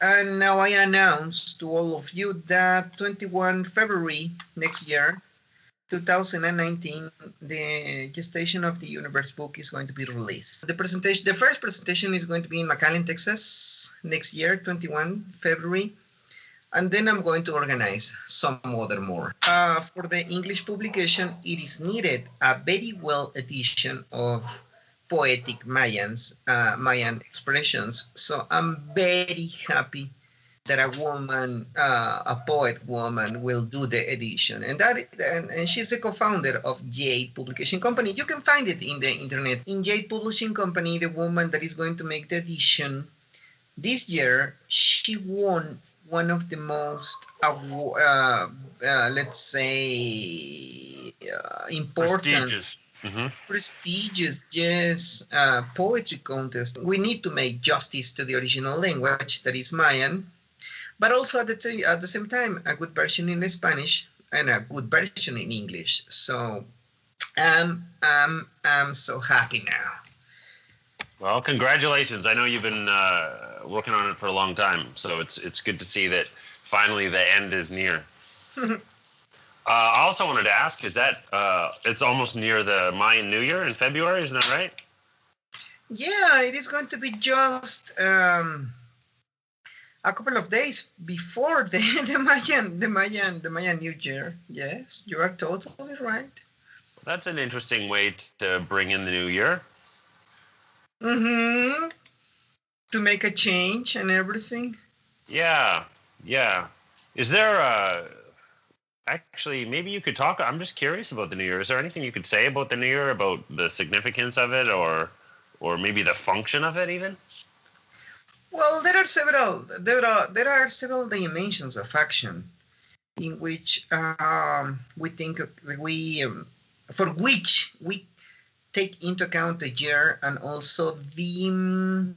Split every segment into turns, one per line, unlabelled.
And now I announce to all of you that 21 February next year, 2019, the Gestation of the Universe book is going to be released. The first presentation is going to be in McAllen, Texas next year, 21 February. And then I'm going to organize some other more. For the English publication, it is needed a very well edition of poetic Mayan expressions. So I'm very happy that a woman, a poet woman, will do the edition, and she's the co-founder of Jade Publication Company. You can find it in the internet. In Jade Publishing Company, the woman that is going to make the edition this year, she won one of the most, let's say, important, prestigious, yes, poetry contest. We need to make justice to the original language, that is Mayan, but also at the same time, a good version in Spanish and a good version in English. So I'm so happy now.
Well, congratulations. I know you've been working on it for a long time, so it's good to see that finally the end is near. I also wanted to ask, is that it's almost near the Mayan New Year in February, isn't that right?
Yeah, it is going to be just a couple of days before the Mayan New Year. Yes, you are totally right.
That's an interesting way to bring in the new year.
Mm-hmm. To make a change and everything.
Yeah. Is there actually, maybe you could talk, I'm just curious about the New Year. Is there anything you could say about the New Year, about the significance of it, or maybe the function of it even?
Well, there are several dimensions of action in which we think for which we take into account the year and also the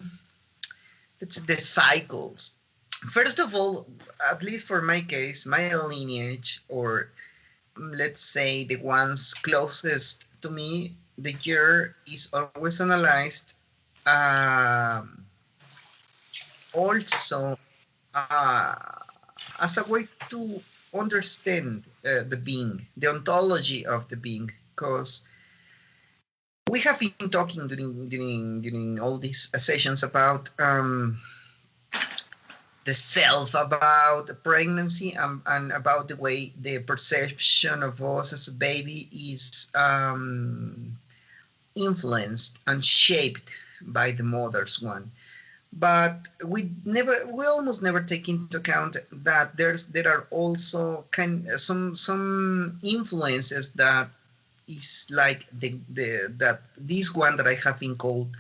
cycles. First of all, at least for my case, my lineage, or let's say the ones closest to me, the year is always analyzed also as a way to understand the being, the ontology of the being, because we have been talking during all these sessions about the self, about pregnancy, and about the way the perception of us as a baby is influenced and shaped by the mother's one. But we almost never take into account that there are also some influences that is like that this one that I have been called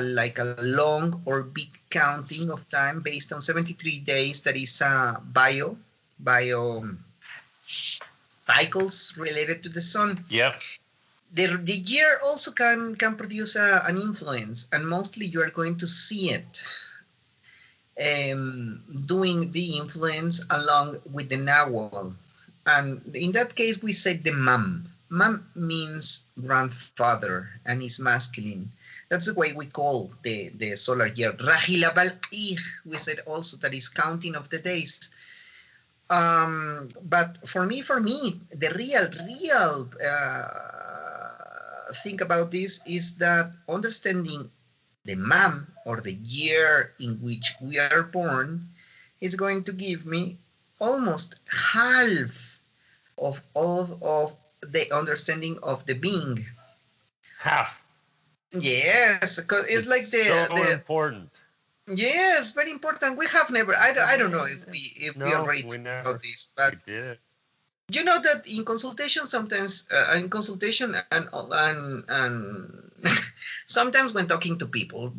like a long or big counting of time based on 73 days. That is bio cycles related to the sun.
Yeah.
The year also can produce an influence, and mostly you are going to see it doing the influence along with the nawal. And in that case, we say the mam. Mam means grandfather and is masculine. That's the way we call the solar year. Rahilabal-ir, we said also that is counting of the days. But for me, the real thing about this is that understanding the mam, or the year in which we are born, is going to give me almost half of all of the understanding of the being.
Half.
Yes, because it's like
so important.
Yes, very important. We have never. I don't know if we already
talked
about this, but
we did.
You know that in consultation sometimes, and sometimes when talking to people,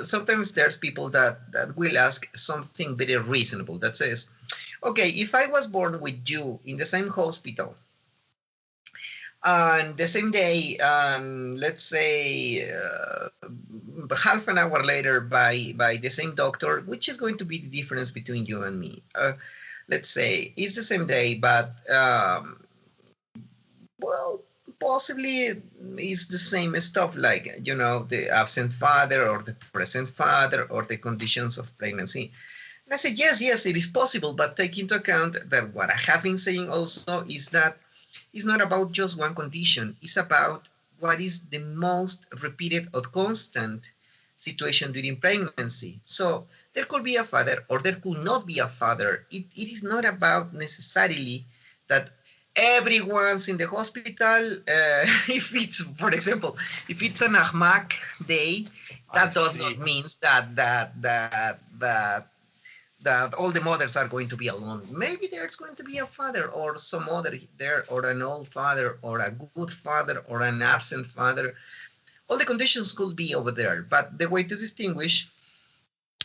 sometimes there's people that will ask something very reasonable that says, okay, if I was born with you in the same hospital and the same day, let's say half an hour later by the same doctor, which is going to be the difference between you and me? Let's say it's the same day, but well, possibly it's the same stuff, like, the absent father or the present father or the conditions of pregnancy. I said, yes, it is possible, but take into account that what I have been saying also is that it's not about just one condition. It's about what is the most repeated or constant situation during pregnancy. So there could be a father or there could not be a father. It is not about necessarily that everyone's in the hospital. If it's, for example, if it's an ahmak day, that does not mean that all the mothers are going to be alone. Maybe there's going to be a father or some other there, or an old father, or a good father, or an absent father. All the conditions could be over there, but the way to distinguish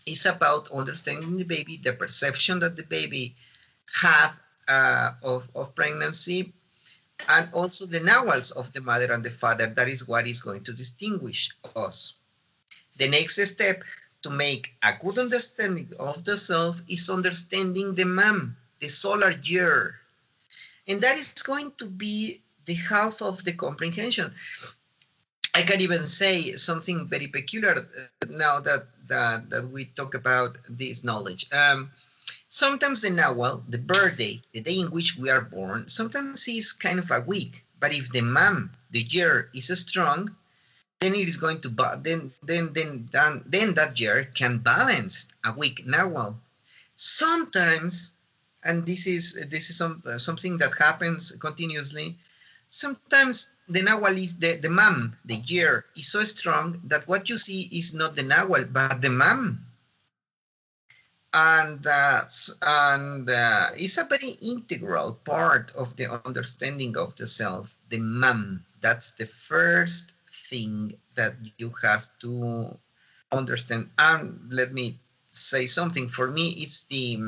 is about understanding the baby, the perception that the baby had of pregnancy, and also the nawals of the mother and the father. That is what is going to distinguish us. The next step to make a good understanding of the self is understanding the mom, the solar year. And that is going to be the half of the comprehension. I can even say something very peculiar now that we talk about this knowledge. Sometimes the nawal, the birthday, the day in which we are born, sometimes is kind of a week. But if the mom, the year is strong, then it is going to then that year can balance a weak nawal. Sometimes, and this is something that happens continuously. Sometimes the nawal is the mam, the year is so strong that what you see is not the nawal but the mam, and it's a very integral part of the understanding of the self. The mam, that's the first thing that you have to understand. And let me say something. For me, it's the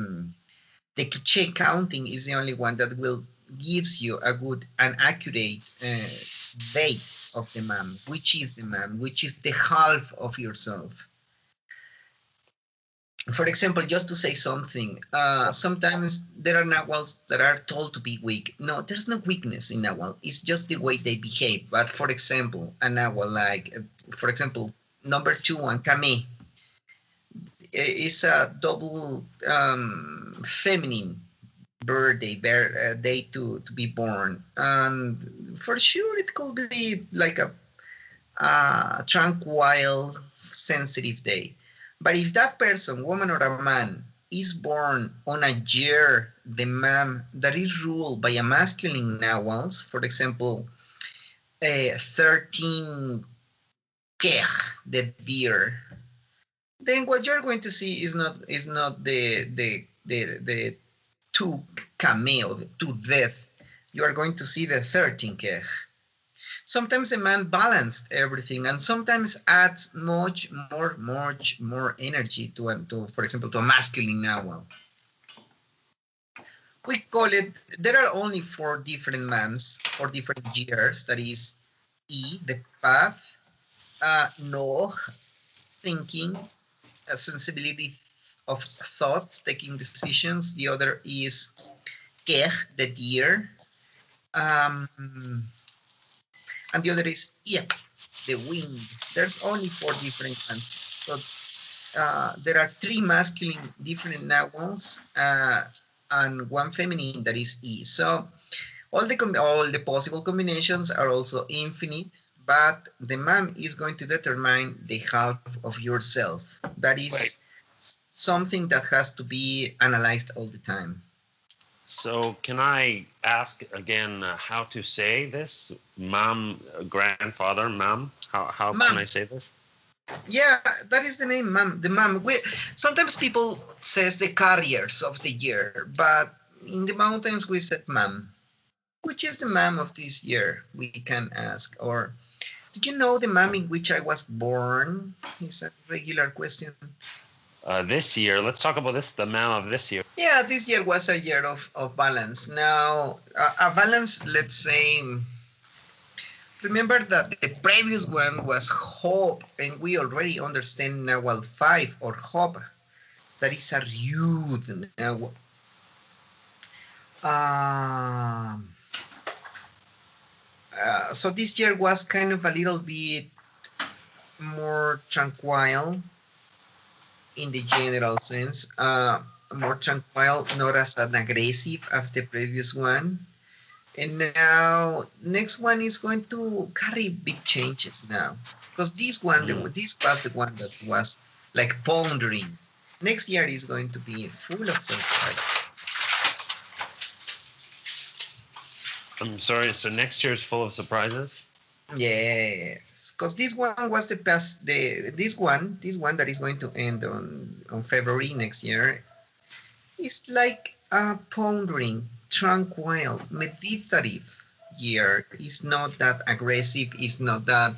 Keye-h counting is the only one that will gives you a good and accurate date of the mam, which is the mam, which is the half of yourself. For example, just to say something, sometimes there are nawals that are told to be weak. No, there's no weakness in nawal. It's just the way they behave. But for example, a nawal like, for example, number 2 on Kame is a double feminine birthday, day to be born. And for sure, it could be like a tranquil, sensitive day. But if that person, woman or a man, is born on a year, the man that is ruled by a masculine nawals, for example, 13 Keye-h, the deer, then what you're going to see is not the two cameo, the two death. You are going to see the 13 Keye-h. Sometimes the man balanced everything, and sometimes adds much more energy to for example, to a masculine nawal. We call it, there are only 4 different mans, 4 different years. That is E, the path, no, thinking, sensibility of thoughts, taking decisions. The other is Keye-h, the deer. And the other is Iak, the wind. There's only 4 different ones. So there are 3 masculine different nawals and 1 feminine, that is E. So all the possible combinations are also infinite, but the mam is going to determine the half of yourself. That is something that has to be analyzed all the time.
So can I ask again how to say this? Mom, grandfather, mom? How can I say this?
Yeah, that is the name, mam. The mam. Sometimes people says the carriers of the year, but in the mountains we said mam. Which is the mam of this year? We can ask. Or, did you know the mam in which I was born? Is a regular question.
This year, let's talk about this, the mam of this year.
Yeah, this year was a year of balance. Now, a balance, let's say, remember that the previous one was hope, and we already understand Nawal 5 or hope. That is a youth. So this year was kind of a little bit more tranquil. in the general sense, more tranquil, not as an aggressive as the previous one. And now next one is going to carry big changes now, because this one, this was the one that was like pondering. Next year is going to be full of surprises.
I'm sorry. So next year is full of surprises.
Yes, because this one was the past. This one that is going to end on February next year is like a pondering, tranquil, meditative year. It's not that aggressive. It's not that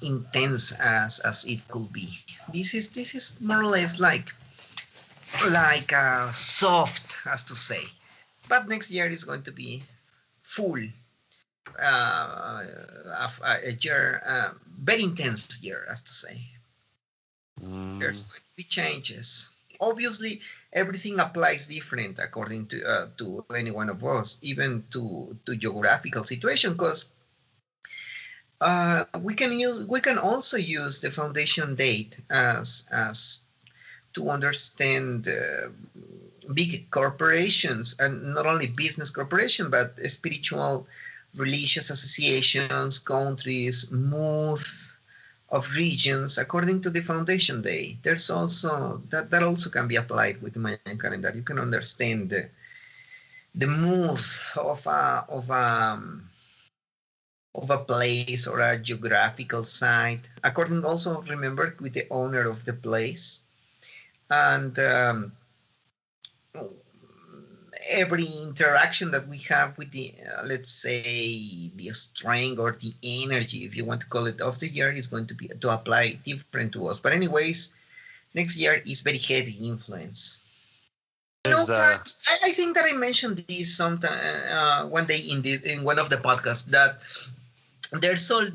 intense as it could be. This is more or less like soft, as to say. But next year is going to be full a year, very intense year, as to say. There's going to be changes. Obviously, everything applies different according to any one of us, even to geographical situation, because we can also use the foundation date as to understand big corporations, and not only business corporation, but spiritual, religious associations, countries, mood of regions according to the foundation day. There's also that also can be applied with the Mayan calendar. You can understand the mood of a place or a geographical site, according also, remember, with the owner of the place. And every interaction that we have with the, let's say, the strength or the energy, if you want to call it, of the year is going to apply different to us. But anyways, next year is very heavy influence. I think that I mentioned this sometime one day in one of the podcasts, that there's all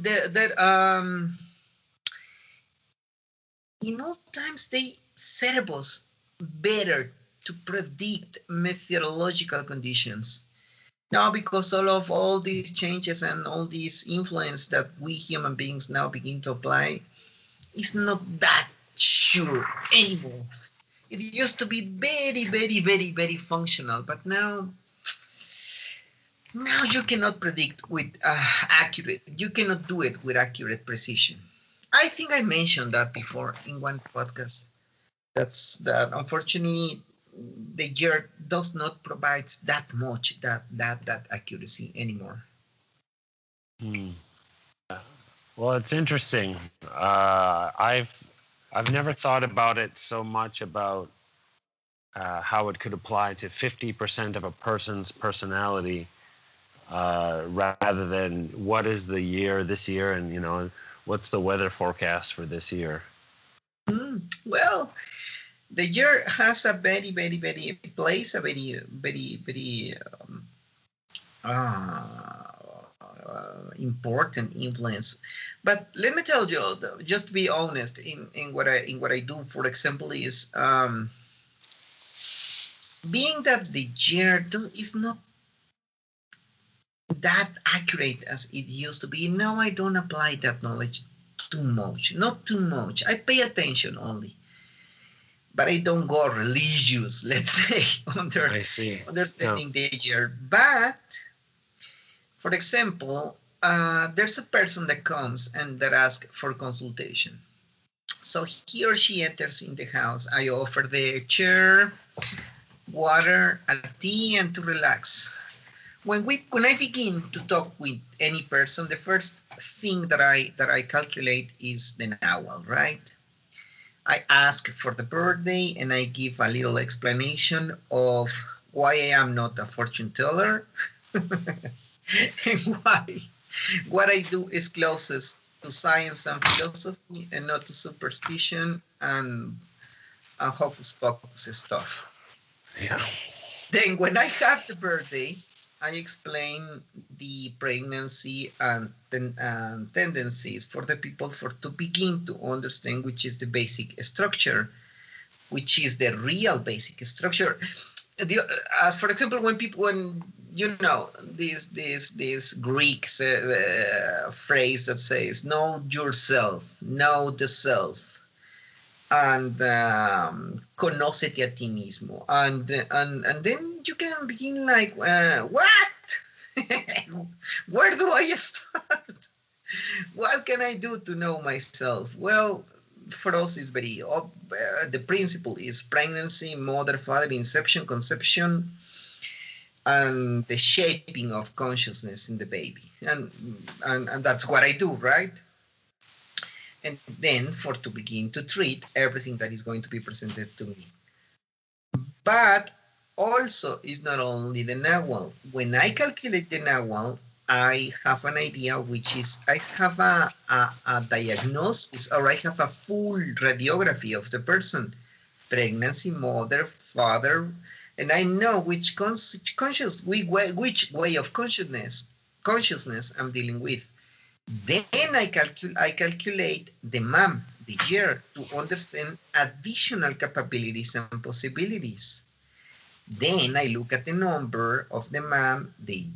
in old times they set us better to predict meteorological conditions. Now, because all these changes and all these influence that we human beings now begin to apply, is not that sure anymore. It used to be very, very, very, very functional, but now you cannot predict with accurate. You cannot do it with accurate precision. I think I mentioned that before in one podcast. That unfortunately the year does not provide that much that accuracy anymore.
Well, it's interesting. I've never thought about it so much about how it could apply to 50% of a person's personality, rather than what is the year this year, and what's the weather forecast for this year.
Well, the year has a very, very, very plays a very, very, very important influence. But let me tell you, just to be honest, in what I do, for example, is being that the year is not that accurate as it used to be. Now I don't apply that knowledge too much, not too much. I pay attention only, but I don't go religious, let's say, understanding the year. But for example, there's a person that comes and that asks for consultation. So he or she enters in the house. I offer the chair, water, a tea, and to relax. When I begin to talk with any person, the first thing that I calculate is the nawal, right? I ask for the birthday and I give a little explanation of why I am not a fortune teller and why what I do is closest to science and philosophy and not to superstition and hocus pocus stuff.
Yeah.
Then when I have the birthday, I explain the pregnancy and tendencies for the people to begin to understand which is the basic structure, which is the real basic structure. As for example, when this Greek phrase that says "know yourself, know the self," and conócete a ti mismo. And then you can begin like, what? Where do I start? What can I do to know myself? Well, for us, it's very the principle is pregnancy, mother, father, inception, conception, and the shaping of consciousness in the baby. And that's what I do, right? And then to begin to treat everything that is going to be presented to me. But also, it's not only the nawal. When I calculate the nawal, I have an idea, which is I have a diagnosis, or I have a full radiography of the person, pregnancy, mother, father, and I know which way of consciousness I'm dealing with. Then I calculate the MAM, the year, to understand additional capabilities and possibilities. Then I look at the number of the MAM, the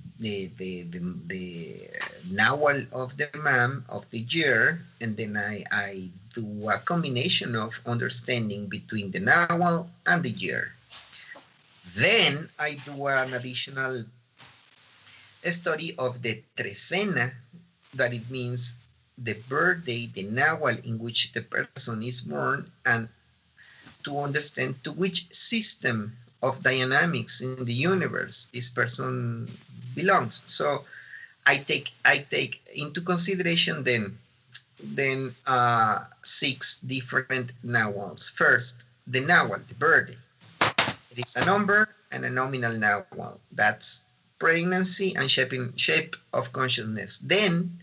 nawal of the MAM of the year, and then I do a combination of understanding between the nawal and the year. Then I do an additional study of the trecena, that it means the birthday, the nawal in which the person is born, and to understand to which system of dynamics in the universe this person belongs. So I take into consideration then 6 different nawals. First, the nawal, the birthday. It is a number and a nominal nawal. That's pregnancy and shape of consciousness. Then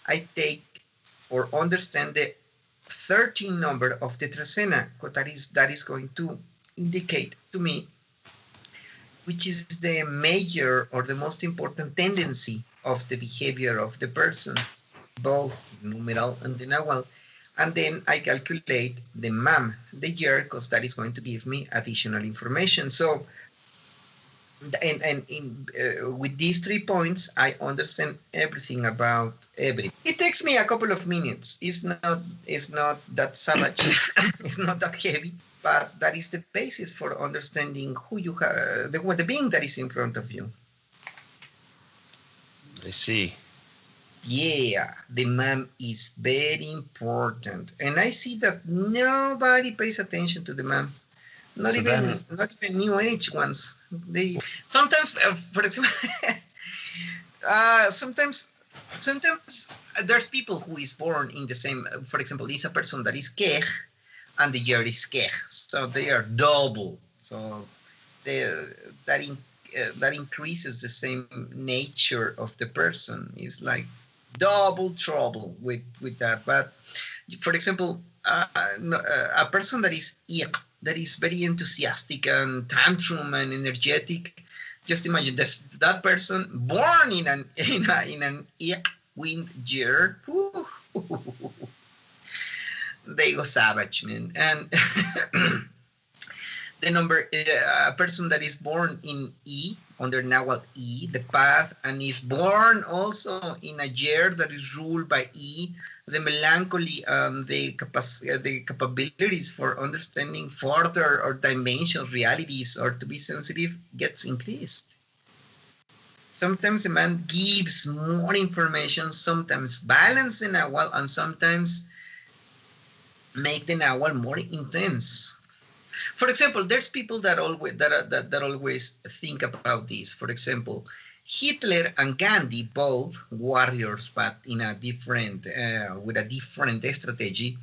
I take or understand the 13 number of the trecena, that is going to indicate to me which is the major or the most important tendency of the behavior of the person, both numeral and the nawal. And then I calculate the MAM, the year, because that is going to give me additional information. So, with these 3 points, I understand everything about everything. It takes me a couple of minutes. It's not that savage. It's not that heavy. But that is the basis for understanding who you have, the being that is in front of you.
I see.
Yeah, the MAM is very important. And I see that nobody pays attention to the MAM. Not even new age ones. They sometimes, for example, sometimes there's people who is born in the same. For example, is a person that is Keye-h, and the year is Keye-h, so they are double. So that increases the same nature of the person. It's like double trouble with that. But for example, a person that is Iyq, that is very enthusiastic and tantrum and energetic. Just imagine that person born in an Iyq wind year. They go savage, man. And the number, a person that is born in E, under nawal E, the path, and is born also in a year that is ruled by E, the melancholy and the capabilities for understanding further or dimensional realities or to be sensitive gets increased. Sometimes the man gives more information, sometimes balance the nawal, and sometimes make the nawal more intense. For example, there's people that always think about this. For example, Hitler and Gandhi, both warriors, but in a different with a different strategy.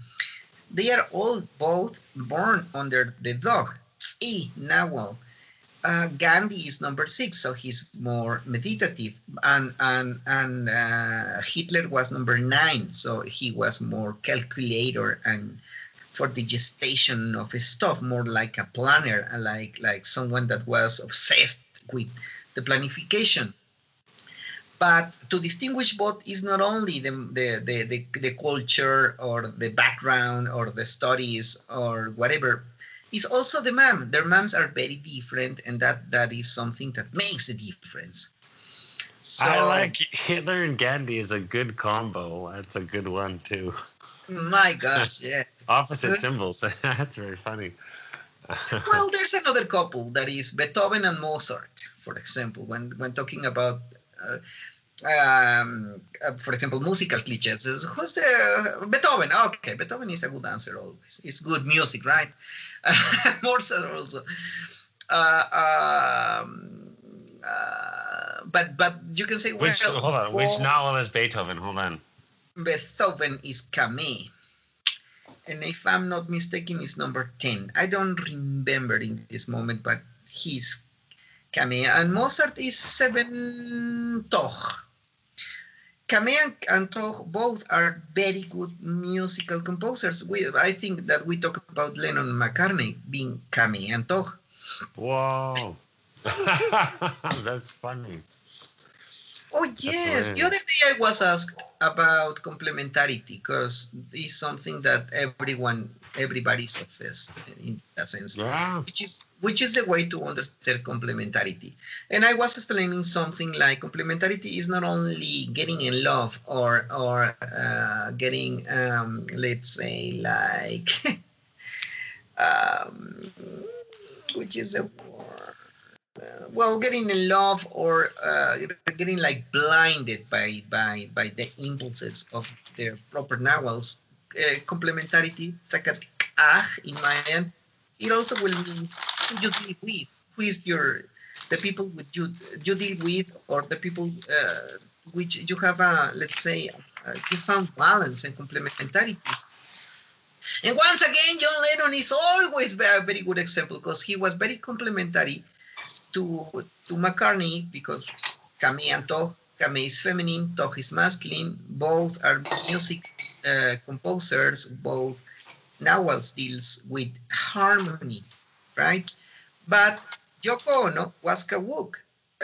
They are both born under the dog, E nawal. Gandhi is number 6, so he's more meditative, and Hitler was number 9, so he was more calculator and for the gestation of stuff, more like a planner, like someone that was obsessed with the planification. But to distinguish both is not only the culture or the background or the studies or whatever. It's also the MAM. Their MAMs are very different, and that is something that makes a difference.
So, I like Hitler and Gandhi is a good combo. That's a good one too.
My gosh, yeah.
Opposite symbols. That's very funny.
Well, there's another couple that is Beethoven and Mozart, for example, when talking about, for example, musical cliches. Who's the Beethoven? Okay, Beethoven is a good answer always. It's good music, right? Mozart also. But you can say, well,
Hold on. Which novel is Beethoven? Hold on.
Beethoven is Keye-h. And if I'm not mistaken, it's number 10. I don't remember in this moment, but he's Keye-h. And Mozart is 7 Toch. Keye-h and Toch both are very good musical composers. I think that we talk about Lennon and McCartney being Keye-h and Toch.
Whoa. That's funny.
Oh, yes. The other day I was asked about complementarity because it's something that everybody's obsessed in that sense, which is the way to understand complementarity. And I was explaining something like complementarity is not only getting in love or getting, let's say, like, which is a well, getting in love or getting like blinded by the impulses of their proper nawals. Complementarity, such as in my end, it also will mean who you deal with, who is the people which you deal with, or the people which you have let's say you found balance and complementarity. And once again, John Lennon is always a very good example because he was very complementary to McCartney because Keye-h and Toch, Keye-h is feminine, Toch is masculine. Both are music composers. Both nawals deals with harmony, right? But Yoko Ono was Kawuk.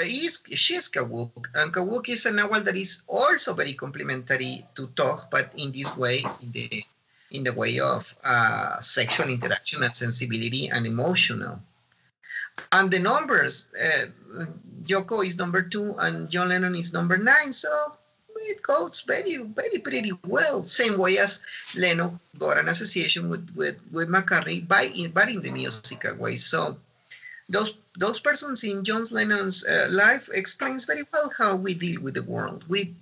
She's Kawuk, and Kawuk is a nawal that is also very complementary to Toch, but in this way, in the way of sexual interaction and sensibility and emotional. And the numbers, Yoko is number 2 and John Lennon is number 9. So it goes very, very pretty well. Same way as Lennon got an association with McCartney, but in the musical way. So those persons in John Lennon's life explains very well how we deal with the world. We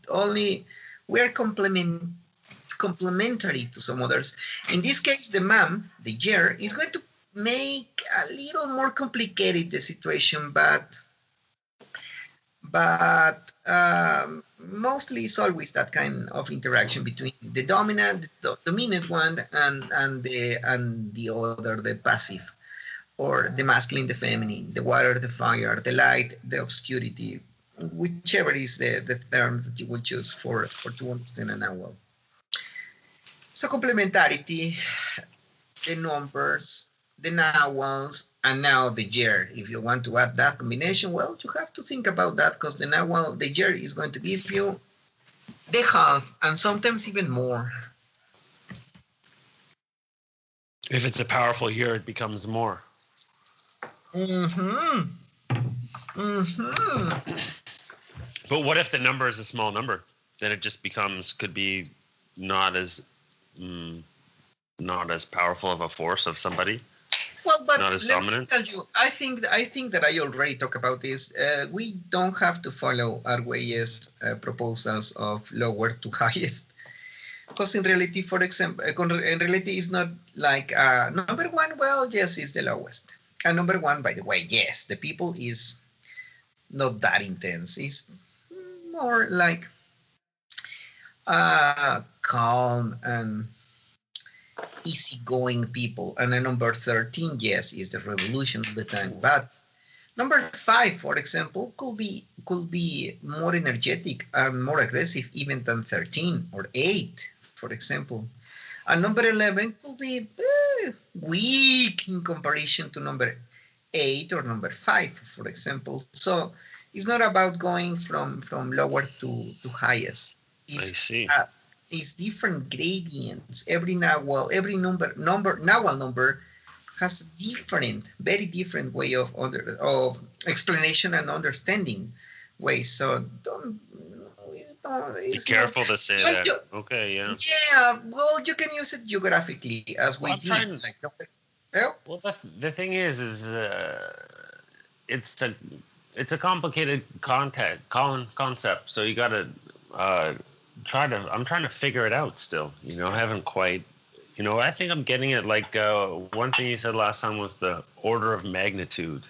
are complementary to some others. In this case, the mom, the year, is going to make a little more complicated the situation, but mostly it's always that kind of interaction between the dominant one and the other, the passive, or the masculine, the feminine, the water, the fire, the light, the obscurity, whichever is the term that you will choose for to understand an owl. So complementarity, the numbers, the nawals, and now the year. If you want to add that combination, well, you have to think about that because the year is going to give you the half and sometimes even more.
If it's a powerful year, it becomes more.
Mm-hmm.
But what if the number is a small number? Then it just could be not as powerful of a force of somebody.
Well, but
not as
let
dominant.
me tell you, I think that I already talked about this. We don't have to follow Arguelles' proposals of lower to highest, because in reality, for example, in reality, it's not like number 1. Well, yes, it's the lowest, and number 1, by the way, yes, the people is not that intense. It's more like calm and easygoing people. And a number 13, yes, is the revolution of the time. But number 5, for example, could be more energetic and more aggressive even than 13 or 8, for example. And number 11 could be weak in comparison to number 8 or number 5, for example. So it's not about going from lower to highest.
I see.
It's different gradients. Every nawal number has a very different way of explanation and understanding ways. So
Be
it's more.
careful to say
Well,
that. Okay, yeah.
yeah, well, you can use it geographically as
Well,
we
I'm
did.
trying.
Like, yeah,
Well, the thing is it's a it's a complicated concept. So you got to uh, try to. I'm trying to figure it out still. I haven't quite. I think I'm getting it. Like one thing you said last time was the order of magnitude.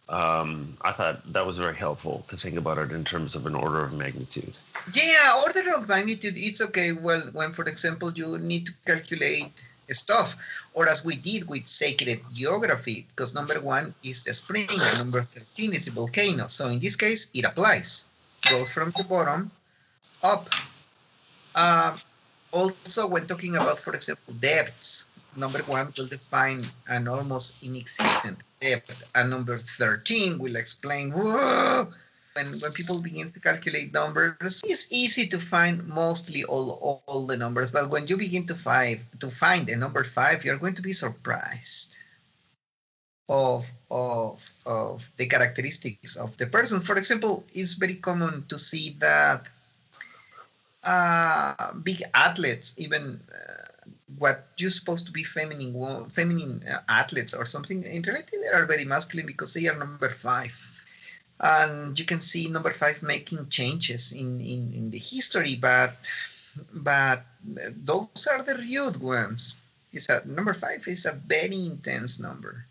I thought that was very helpful to think about it in terms of an order of magnitude.
yeah, order of magnitude, it's okay. Well, when, for example, you need to calculate stuff, or as we did with sacred geography, because number 1 is the spring and number 13 is the volcano. So in this case, it applies. Goes from the bottom up. Also, when talking about, for example, depths, number 1 will define an almost inexistent depth, and number 13 will explain, whoa, when people begin to calculate numbers, it's easy to find mostly all the numbers, but when you begin to find the number 5, you're going to be surprised of the characteristics of the person. For example, it's very common to see that big athletes, even what you're supposed to be feminine athletes or something, in reality they are very masculine because they are number 5. And you can see number 5 making changes in the history, but those are the rude ones. Number 5 is a very intense number.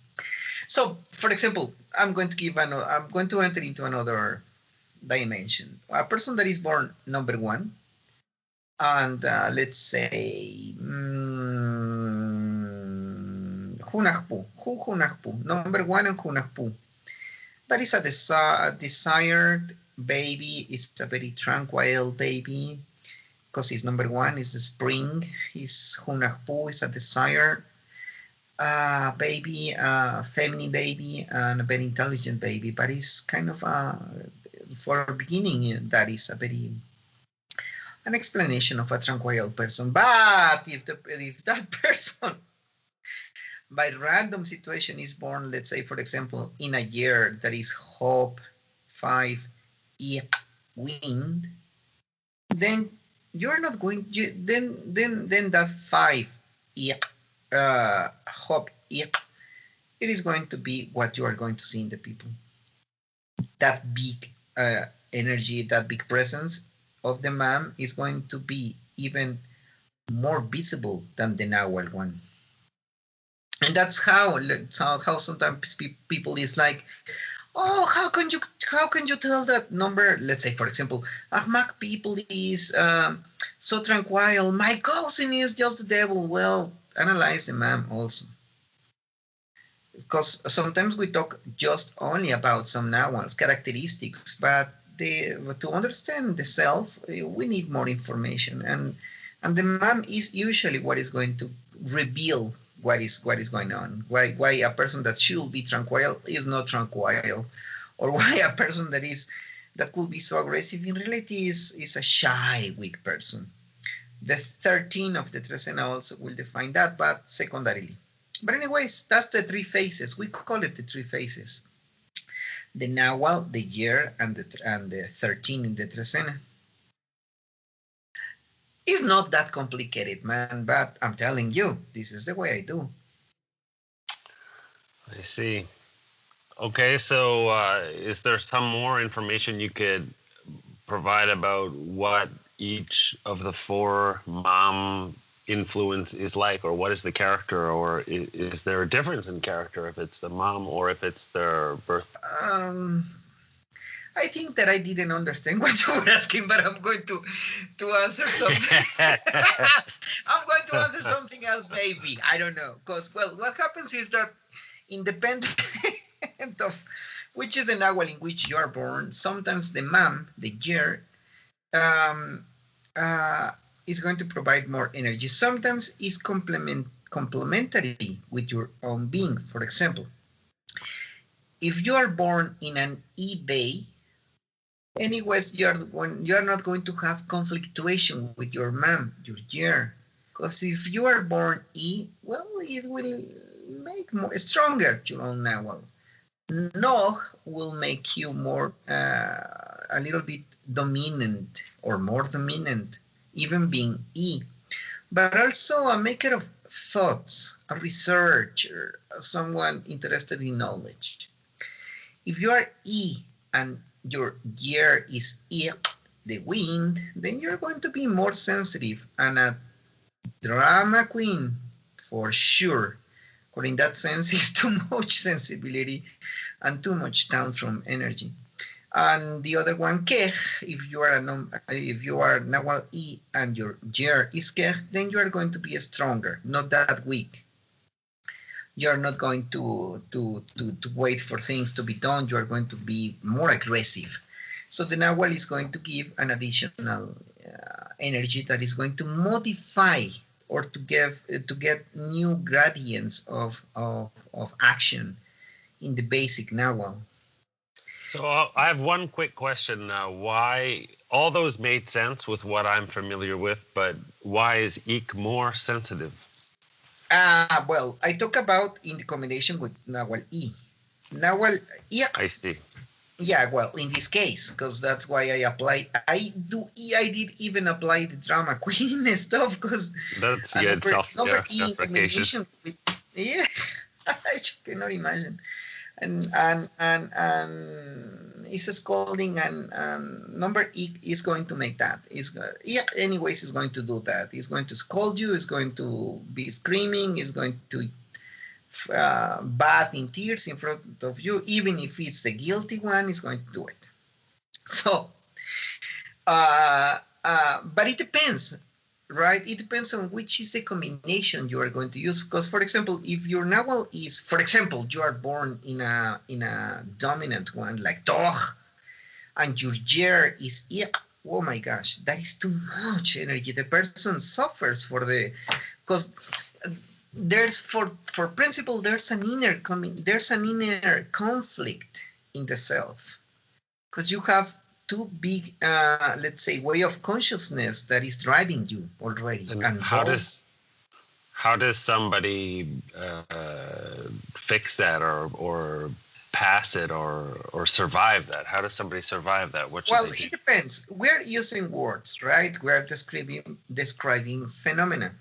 So, for example, I'm going to enter into another dimension. A person that is born number 1, and let's say Hunahpu, number 1 and Hunahpu. That is a desired baby. It's a very tranquil baby because his number 1 is the spring. His Hunahpu is a desired baby, feminine baby, and a very intelligent baby. But it's kind of for a beginning, that is an explanation of a tranquil person. But if that person by random situation is born, let's say, for example, in a year that is Hope 5 wind, then you're not going then that 5 Hope it is going to be what you are going to see in the people. That big energy, that big presence of the man is going to be even more visible than the nawal one. And that's how sometimes people is like, oh, how can you tell that number? Let's say, for example, Ahmak people is so tranquil. My cousin is just the devil. Well, analyze the man also, because sometimes we talk just only about some nawals characteristics, but to understand the self, we need more information, and the man is usually what is going to reveal what is going on. Why a person that should be tranquil is not tranquil, or why a person that could be so aggressive in reality is a shy, weak person. The 13 of the Trecena also will define that, but secondarily. But anyways, that's the 3 phases. We call it the 3 phases: the nawal, the year, and the 13 in the Trecena. It's not that complicated, man, but I'm telling you, this is the way I do.
I see. Okay, so is there some more information you could provide about what each of the 4 mom influence is like, or what is the character, or is there a difference in character if it's the mom or if it's their birth?
I think that I didn't understand what you were asking, but I'm going to answer something. I'm going to answer something else, maybe. I don't know. Because, well, what happens is that independent of which is the nawal in which you are born, sometimes the mom, the year, is going to provide more energy. Sometimes it's complementary with your own being. For example, if you are born in an E-day, anyways, you are not going to have conflictuation with your mom, your year. Because if you are born E, well, it will make more stronger your own nawal. No will make you more a little bit dominant or more dominant, even being E, but also a maker of thoughts, a researcher, someone interested in knowledge. If you are E and your year is E, the wind, then you're going to be more sensitive and a drama queen for sure. Or in that sense, it's too much sensibility and too much tantrum energy. And the other one, Keye-h, if you are Nawal E and your year is Keye-h, then you are going to be stronger, not that weak. You're not going to wait for things to be done. You are going to be more aggressive. So the Nawal is going to give an additional energy that is going to modify or to get new gradients of action in the basic Nawal.
So I have one quick question. Why all those made sense with what I'm familiar with, but why is Eek more sensitive?
Well, I talk about in the combination with Nawal E. Nawal E.
I see.
Yeah, well, in this case, because that's why I applied. I did even apply the drama queen stuff because
that's good.
Number E in combination with, yeah, I cannot imagine. And it's a scolding and number E is going to make that. Anyways, is going to do that. It's going to scold you. It's going to be screaming. It's going to bath in tears in front of you. Even if it's the guilty one, is going to do it. So, but it depends. Right, it depends on which is the combination you are going to use. Because, for example, if your Nawal is, for example, you are born in a dominant one like Toch, and your year is Ik, oh my gosh, that is too much energy. The person suffers because there's for principle there's an inner conflict in the self, because you have too big, let's say, way of consciousness that is driving you already.
And how does somebody fix that or pass it or survive that? How does somebody survive that?
Well, it depends. We're using words, right? We're describing phenomena.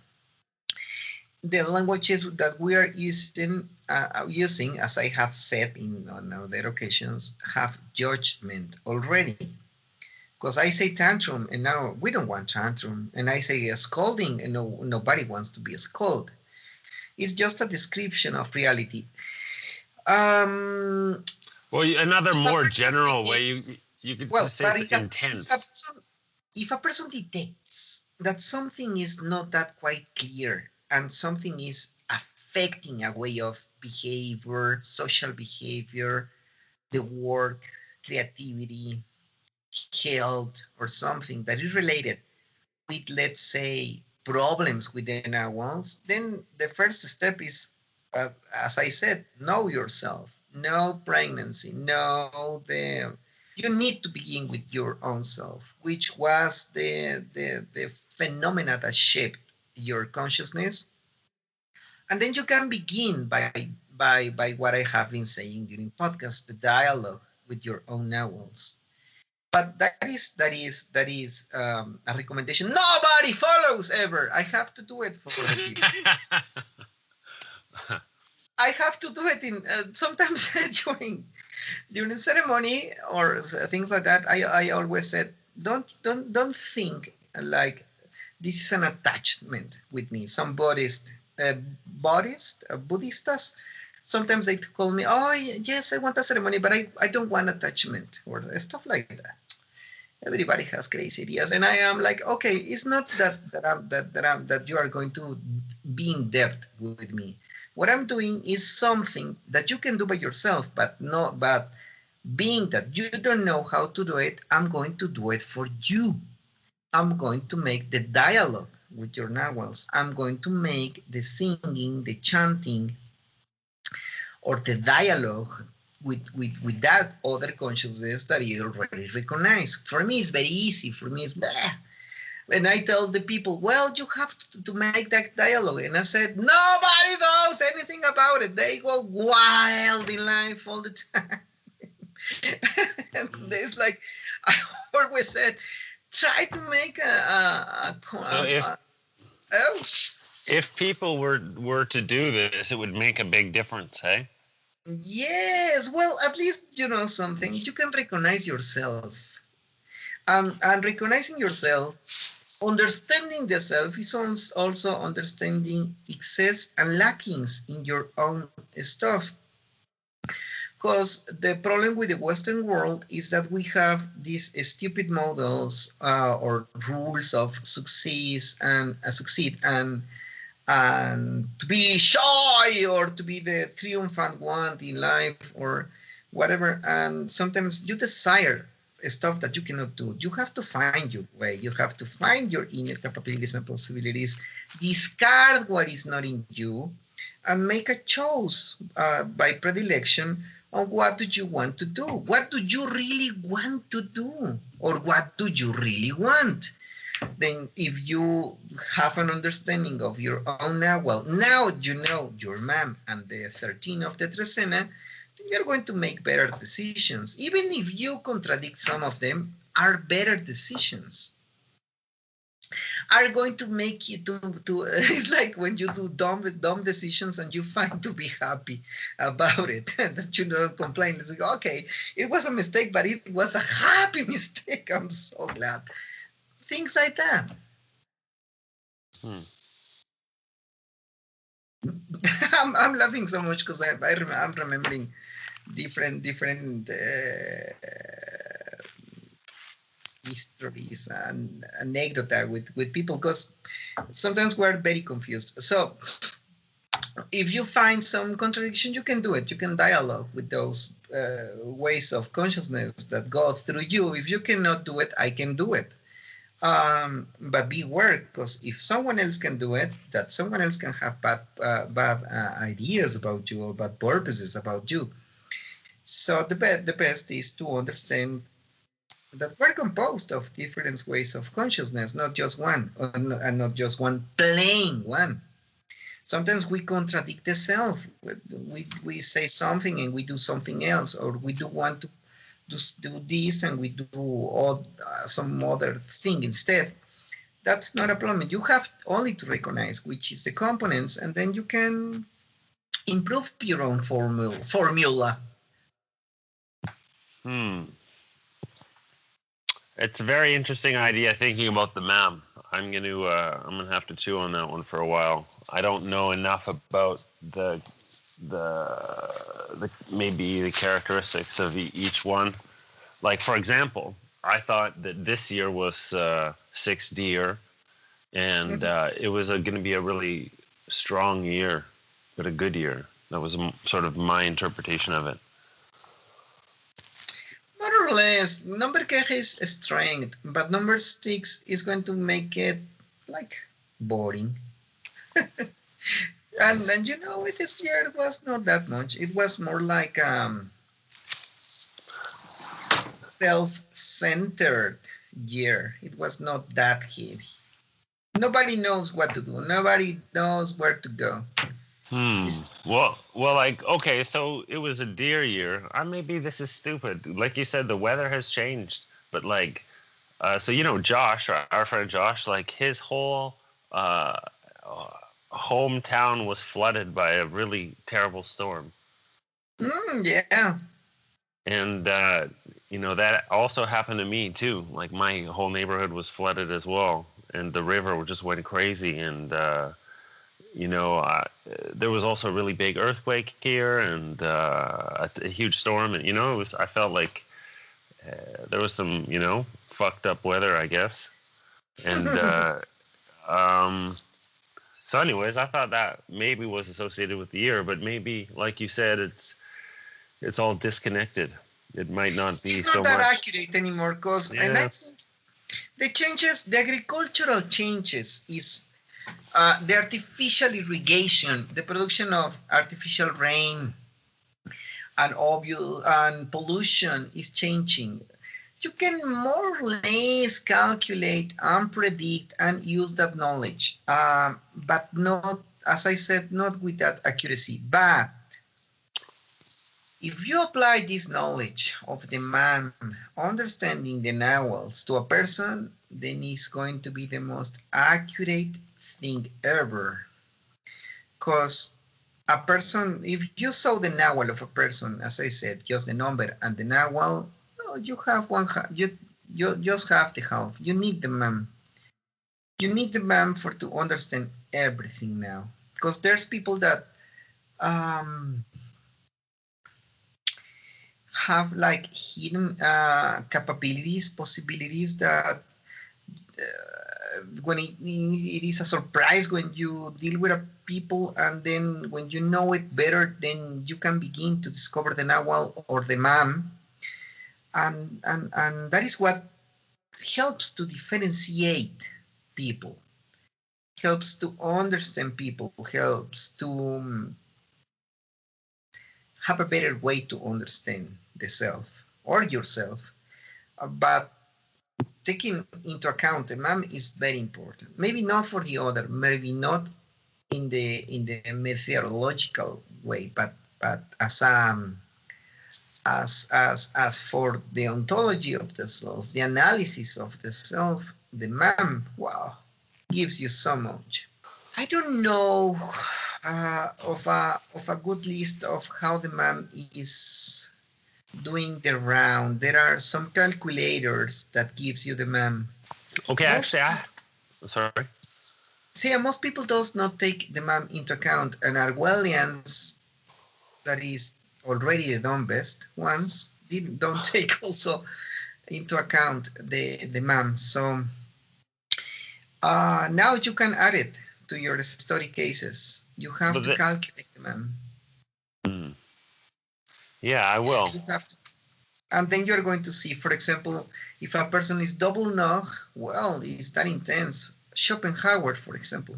The languages that we are using, as I have said on other occasions, have judgment already. Because I say tantrum, and now we don't want tantrum. And I say scolding, and nobody wants to be scolded. It's just a description of reality.
Well, another more general way, you could just say it's intense.
If a person detects that something is not that quite clear, and something is affecting a way of behavior, social behavior, the work, creativity, health, or something that is related with, let's say, problems with the nawals, then the first step is, as I said, know yourself, know pregnancy, you need to begin with your own self, which was the phenomena that shaped your consciousness. And then you can begin by what I have been saying during podcast, the dialogue with your own nawals. But that is a recommendation nobody follows ever. I have to do it for the people. I have to do it in sometimes during ceremony or things like that. I always said, don't think like this is an attachment with me. Some Buddhistas, sometimes they call me, oh yes, I want a ceremony, but I don't want attachment or stuff like that. Everybody has crazy ideas, and I am like, okay, it's not that you are going to be in depth with me. What I'm doing is something that you can do by yourself, but being that you don't know how to do it, I'm going to do it for you. I'm going to make the dialogue with your nawals. I'm going to make the singing, the chanting, or the dialogue with that other consciousness that you already recognize. For me, it's very easy. For me, it's bleh. And I tell the people, well, you have to make that dialogue. And I said, nobody knows anything about it. They go wild in life all the time. And it's like, I always said, try to make
So
oh.
if people were to do this, it would make a big difference, hey?
Yes, well, at least you know something. You can recognize yourself. And recognizing yourself, understanding the self is also understanding excess and lackings in your own stuff. Because the problem with the Western world is that we have these stupid models or rules of succeed and to be shy or to be the triumphant one in life or whatever. And sometimes you desire stuff that you cannot do. You have to find your way. You have to find your inner capabilities and possibilities, discard what is not in you, and make a choice by predilection on what do you want to do. What do you really want to do? Or what do you really want? Then if you have an understanding of your own nawal, now you know your mom and the 13 of the Trecena, then you're going to make better decisions. Even if you contradict some of them, are better decisions. Are going to make you to it's like when you do dumb decisions and you find to be happy about it that you don't complain. It's like, okay, it was a mistake, but it was a happy mistake. I'm so glad. Things like that. I'm laughing so much because I'm remembering different histories and anecdotes with people, because sometimes we're very confused. So if you find some contradiction, you can do it. You can dialogue with those ways of consciousness that go through you. If you cannot do it, I can do it. But beware, because if someone else can do it, that someone else can have bad ideas about you or bad purposes about you. So the best is to understand that we're composed of different ways of consciousness, not just one, and not just one plain one. Sometimes we contradict the self. We say something and we do something else, or we do want to do this and we do some other thing instead. That's not a problem. You have only to recognize which is the components, and then you can improve your own formula.
It's a very interesting idea thinking about the MAM. I'm gonna have to chew on that one for a while. I don't know enough about the maybe the characteristics of each one. Like, for example, I thought that this year was 6 deer, and it was going to be a really strong year, but a good year. That was sort of my interpretation of it.
More or less, number Keye-h is strength, but number 6 is going to make it like boring. and you know, this year it was not that much. It was more like self-centered year. It was not that heavy. Nobody knows what to do. Nobody knows where to go.
Well, like, okay, so it was a deer year. Maybe this is stupid. Like you said, the weather has changed. But like, so you know, Josh, our friend Josh, like his whole hometown was flooded by a really terrible storm.
Yeah.
And you know, that also happened to me too. Like my whole neighborhood was flooded as well, and the river just went crazy. And you know, there was also a really big earthquake here, and a huge storm. And you know, I felt like there was some, you know, fucked up weather, I guess. And so, anyways, I thought that maybe was associated with the year, but maybe, like you said, it's all disconnected. It might not be so much.
It's not that accurate anymore, because and I think the changes, the agricultural changes, is the artificial irrigation, the production of artificial rain and pollution is changing. You can more or less calculate and predict and use that knowledge, but not, as I said, not with that accuracy. But If you apply this knowledge of the man understanding the nawals to a person, then it's going to be the most accurate thing ever. Because a person, if you saw the nawal of a person, as I said, just the number and the nawal, well, you have one, you just have the half. You need the man. You need the man for to understand everything now. Because there's people that have like hidden capabilities, possibilities that when it is a surprise when you deal with a people, and then when you know it better, then you can begin to discover the nawal or the mam, and that is what helps to differentiate people, helps to understand people, helps to have a better way to understand the self or yourself. But taking into account the mam is very important. Maybe not for the other, maybe not in the methodological way, but as for the ontology of the self, the analysis of the self, the mam, wow, gives you so much. I don't know of a good list of how the mam is doing the round. There are some calculators that gives you the mam.
Okay, actually, sorry.
See, most people does not take the mam into account, and Orwellians, that is already the dumbest ones, don't take also into account the mam. So now you can add it to your study cases. You have to calculate the mam.
Yeah, I will.
You have to, and then you're going to see, for example, if a person is double nog, well, is that intense? Schopenhauer, for example.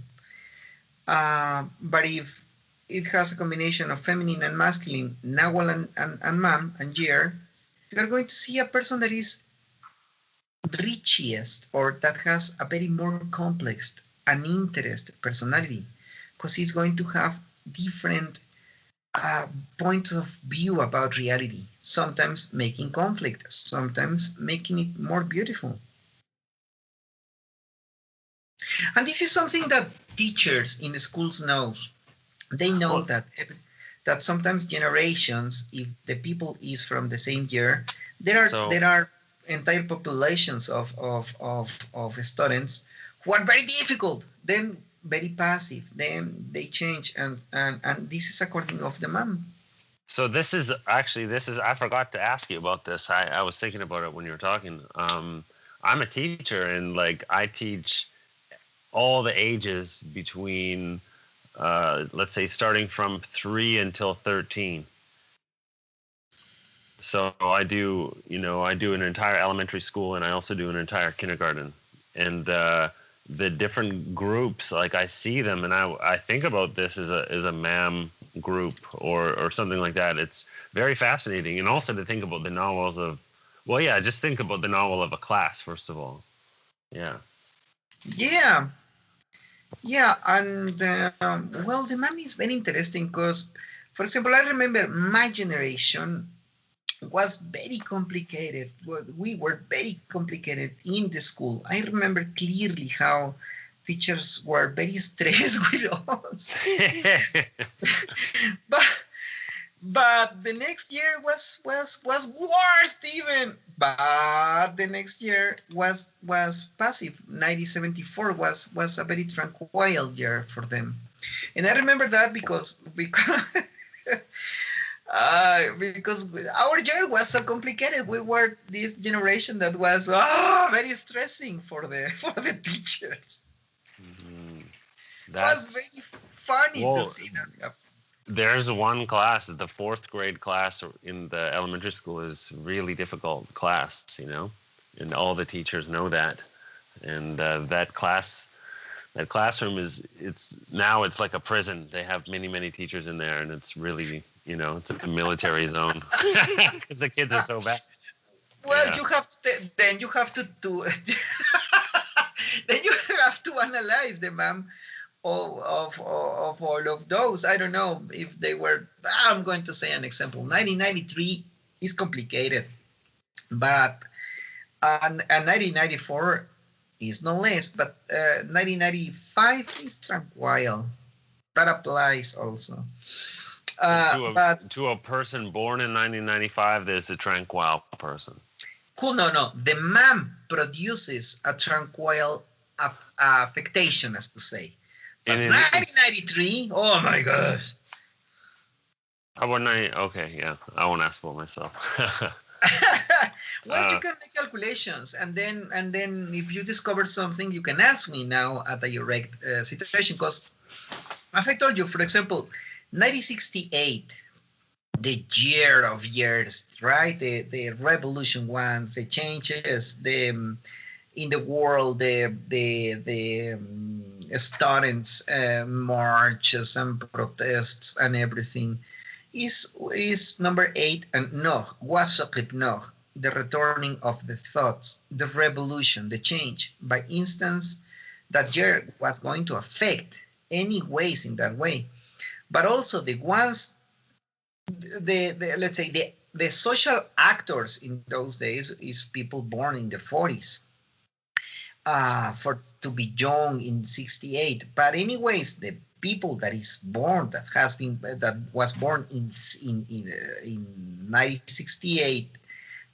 But if it has a combination of feminine and masculine, nawal and mam and year, you're going to see a person that is richest, or that has a very more complex and interested personality, because he's going to have different points of view about reality, sometimes making conflict, sometimes making it more beautiful. And this is something that teachers in the schools know. They know that sometimes generations, if the people is from the same year, there are entire populations of students who are very difficult, then very passive, then they change, and this is according of the mam.
So this is I forgot to ask you about this. I was thinking about it when you were talking. I'm a teacher, and like I teach all the ages between let's say starting from 3 until 13. So I do an entire elementary school, and I also do an entire kindergarten. And the different groups, like I see them, and I think about this as a mam group or something like that. It's very fascinating. And also to think about the nawals of, well, yeah, just think about the nawal of a class, first of all. Yeah.
Yeah. Yeah, and well, the mam is very interesting because, for example, I remember my generation was very complicated. We were very complicated in the school. I remember clearly how teachers were very stressed with us. but the next year was worse even. But the next year was passive. 1974 was a very tranquil year for them, and I remember that because our year was so complicated. We were this generation that was very stressing for the teachers.
Mm-hmm.
It was very funny to see that.
There's one class, the 4th grade class in the elementary school is really difficult class, and all the teachers know that. And that classroom it's like a prison. They have many teachers in there, and it's really, it's a military zone because the kids are so bad.
Well, yeah. You have to then you have to analyze the mam of all of those. I don't know if they were, I'm going to say an example. 1993 is complicated, but 1994 is no less, but 1995 is tranquil. That applies also.
To a person born in 1995, there's a tranquil person.
Cool, no. The man produces a tranquil affectation, as to say. But 1993, oh my gosh.
How about okay, yeah, I won't ask about myself.
Well, you can make calculations, and then if you discover something, you can ask me now at a direct situation. Because, as I told you, for example, 1968, the year of years, right? The revolution ones, the changes, in the world, the students' marches and protests and everything is number 8, and no, wasaqib no, the returning of the thoughts, the revolution, the change. By instance, that year was going to affect any ways in that way, but also the ones, let's say the social actors in those days is people born in the 40s. For to be young in 68, but anyways, the people that was born in 1968,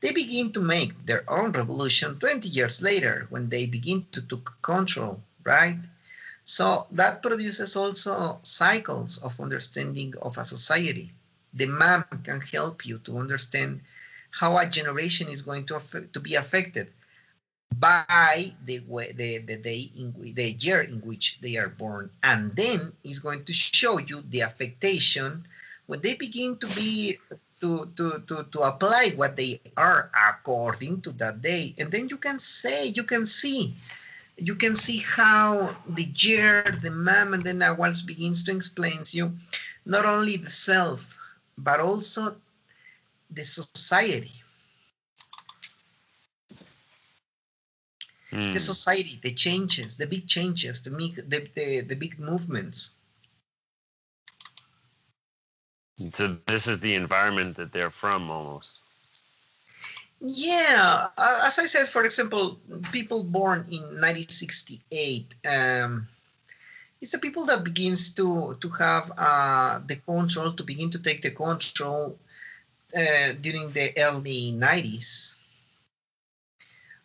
they begin to make their own revolution 20 years later when they begin to take control, right? So that produces also cycles of understanding of a society. The map can help you to understand how a generation is going to be affected by the year in which they are born, and then is going to show you the affectation when they begin to be to apply what they are according to that day. And then you can see how the year, the mem, and the nawals begins to explain to you not only the self but also the society. The society, the changes, the big changes, the big movements.
So this is the environment that they're from, almost.
Yeah, as I said, for example, people born in 1968, it's the people that begins to have the control, to begin to take the control during the early 90s.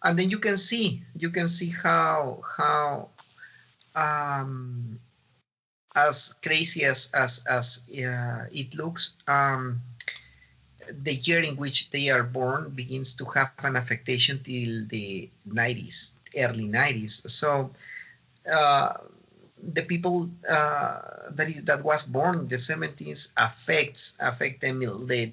And then you can see how as crazy as it looks, the year in which they are born begins to have an affectation till the 90s, early 90s. So the people that was born in the 70s affect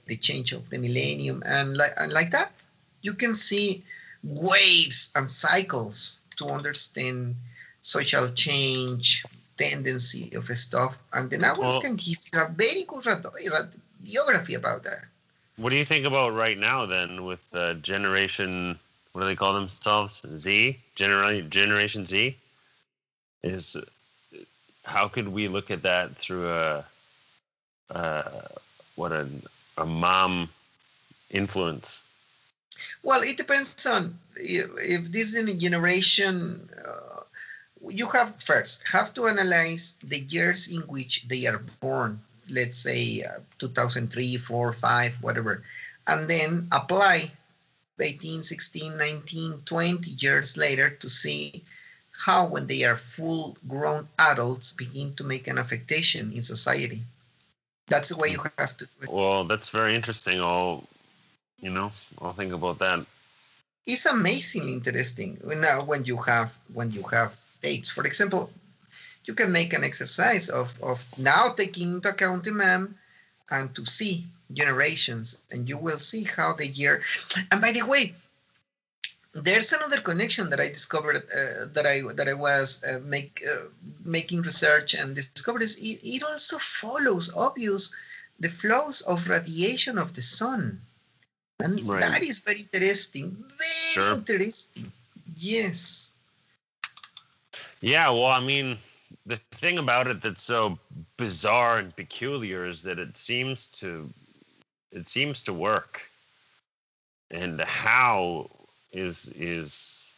the change of the millennium, and like that, you can see waves and cycles to understand social change, tendency of stuff, and the nawals can give you a very good radiography about that.
What do you think about right now then with generation, what do they call themselves? Z? Generation Z? How could we look at that through a mom influence?
Well, it depends on if this is a generation. You have to analyze the years in which they are born. Let's say 2003, 4, 5, whatever, and then apply 18, 16, 19, 20 years later to see how, when they are full grown adults, begin to make an affectation in society. That's the way you have to do it.
Well, that's very interesting. I'll think about that.
It's amazingly interesting now when you have dates. For example, you can make an exercise of now taking into account the mem and to see generations, and you will see how the year. And by the way, there's another connection that I discovered that I was making research and discovered is it also follows the flows of radiation of the sun. And right. That is very interesting. Very interesting. Yes.
Yeah, well, I mean, the thing about it that's so bizarre and peculiar is that it seems to work, and how is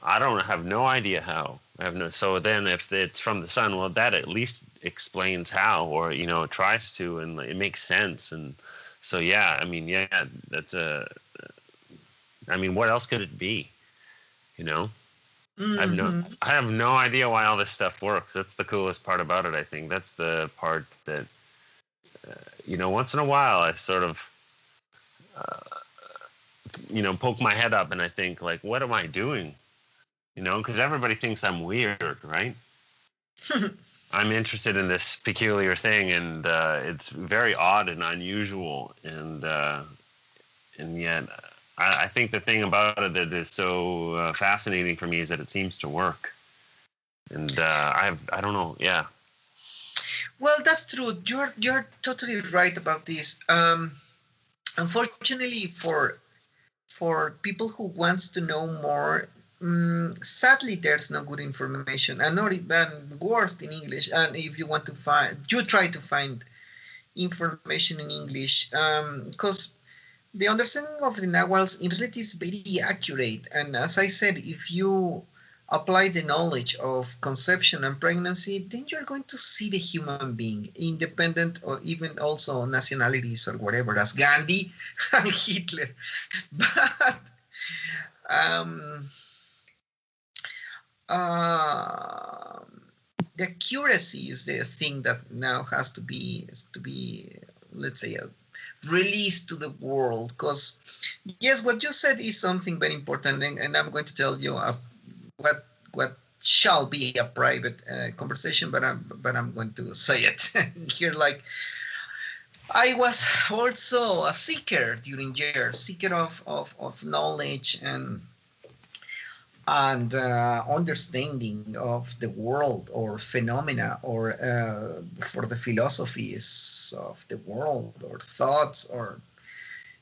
I don't have no idea how. I have no. So then, if it's from the sun, well, that at least explains how, or it tries to, and it makes sense. And so, yeah, I mean, yeah, that's a. I mean, what else could it be?
Mm-hmm.
I have no idea why all this stuff works. That's the coolest part about it. I think that's the part that, once in a while I sort of, poke my head up and I think like, what am I doing? Because everybody thinks I'm weird, right? I'm interested in this peculiar thing, and it's very odd and unusual, and yet I think the thing about it that is so fascinating for me is that it seems to work. And I don't know, yeah.
Well, that's true. You're totally right about this. Unfortunately, for people who wants to know more, sadly, there's no good information, and not even worse in English. And if you want to you try to find information in English, because the understanding of the nawals in reality is very accurate. And as I said, if you apply the knowledge of conception and pregnancy, then you're going to see the human being, independent or even also nationalities or whatever, as Gandhi and Hitler. But the accuracy is the thing that now has to be, let's say, released to the world. Because yes, what you said is something very important, and I'm going to tell you what shall be a private conversation, but I'm going to say it here. Like, I was also a seeker during years, seeker of knowledge and understanding of the world or phenomena, or for the philosophies of the world, or thoughts, or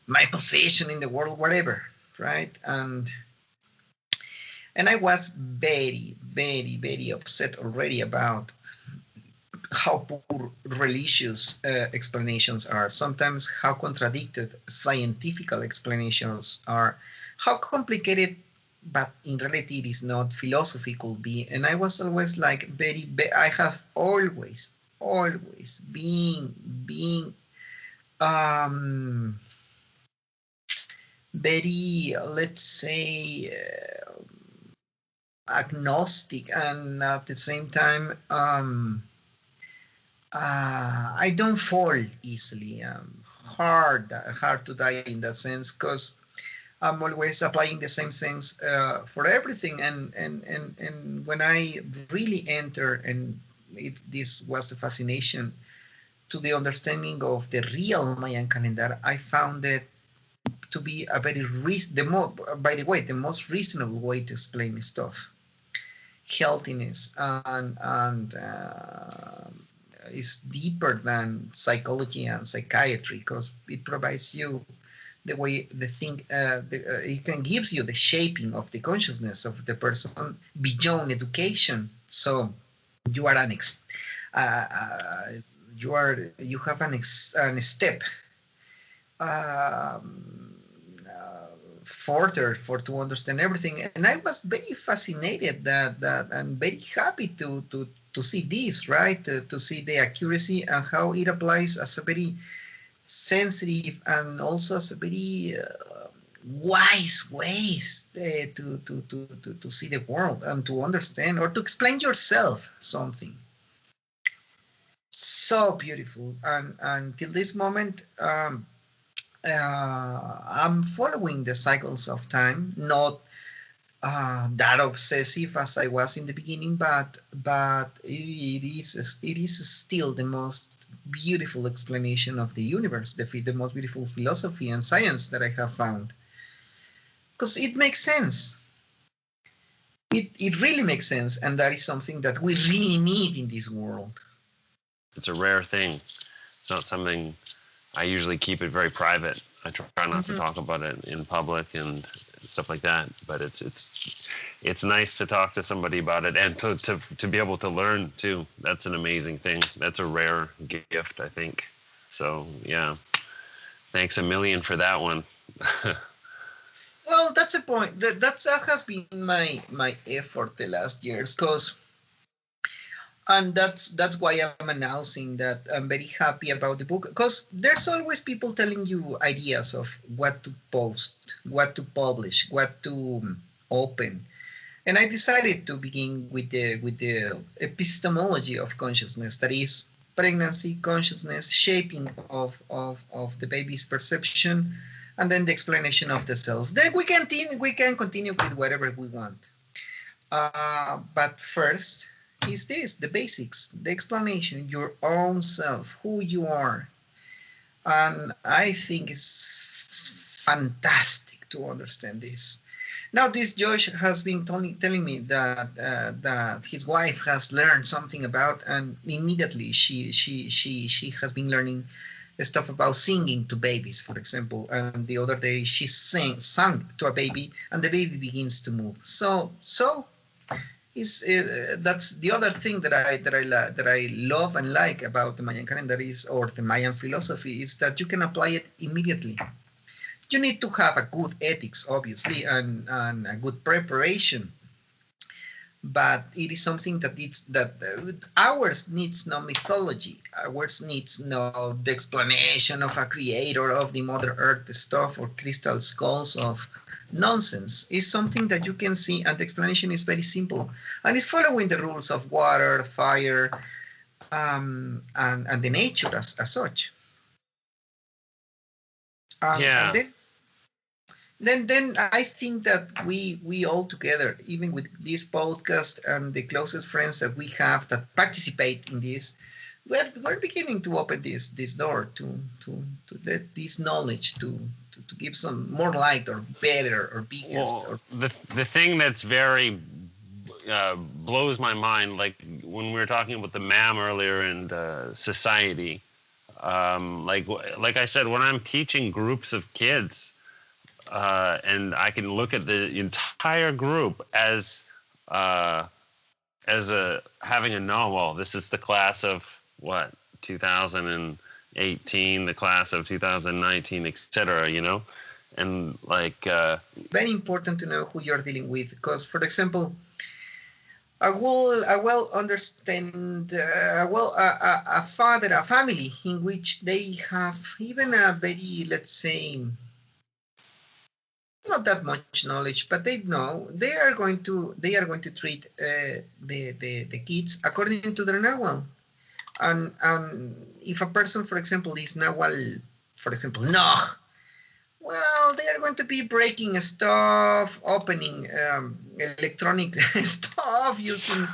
my position in the world, whatever, right? And I was very, very, very upset already about how poor religious explanations are, sometimes how contradicted scientific explanations are, how complicated, but in reality it is not, philosophy could be. And I was always like I have always been very, let's say, agnostic, and at the same time, I don't fall easily. Hard to die in that sense, because I'm always applying the same things for everything. And when I really enter, and this was the fascination to the understanding of the real Mayan calendar, I found it to be a very by the way, the most reasonable way to explain stuff. Healthiness and is deeper than psychology and psychiatry, because it provides you the way the thing, it can gives you the shaping of the consciousness of the person beyond education. So you are you have an step further to understand everything. And I was very fascinated that and very happy to see this, right? To see the accuracy and how it applies as a very sensitive and also as a very wise ways to see the world and to understand or to explain yourself something. So beautiful. And until this moment, I'm following the cycles of time, not that obsessive as I was in the beginning, but it is still the most beautiful explanation of the universe, the most beautiful philosophy and science that I have found, because it makes sense. It really makes sense, and that is something that we really need in this world.
It's a rare thing. It's not something I usually keep it very private. I try not to talk about it in public, and stuff like that. But it's nice to talk to somebody about it and to be able to learn too. That's an amazing thing. That's a rare gift, I think. So yeah, thanks a million for that one.
Well, that's a point. That has been my effort the last years, and that's why I'm announcing that I'm very happy about the book, because there's always people telling you ideas of what to post, what to publish, what to open, and I decided to begin with the epistemology of consciousness, that is pregnancy consciousness, shaping of the baby's perception, and then the explanation of the cells. Then we can continue with whatever we want. But first is this, the basics, the explanation, your own self, who you are. And I think it's fantastic to understand this. Now, this Josh has been telling me that his wife has learned something about, and immediately she has been learning stuff about singing to babies, for example. And the other day she sang to a baby, and the baby begins to move. So is that's the other thing that I love and like about the Mayan calendar or the Mayan philosophy, is that you can apply it immediately. You need to have a good ethics, obviously, and a good preparation. But it is something that ours needs no mythology. Ours needs no the explanation of a creator of the Mother Earth stuff or crystal skulls of nonsense. It's something that you can see, and the explanation is very simple, and it's following the rules of water, fire, and the nature as such.
Yeah.
And then I think that we all together, even with this podcast and the closest friends that we have that participate in this, we're beginning to open this door to let this knowledge to give some more light, or better, or biggest.
Well, the thing that's very blows my mind, like when we were talking about the MAM earlier and society, like I said, when I'm teaching groups of kids, and I can look at the entire group as having a nawal. This is the class of what, 2018, the class of 2019, etc. And like
very important to know who you're dealing with, because, for example, I will understand a family in which they have even a very, let's say, not that much knowledge, but they know they are going to treat the kids according to their nawal. And if a person, for example, is nawal, for example, no, well, they are going to be breaking stuff, opening electronic stuff, using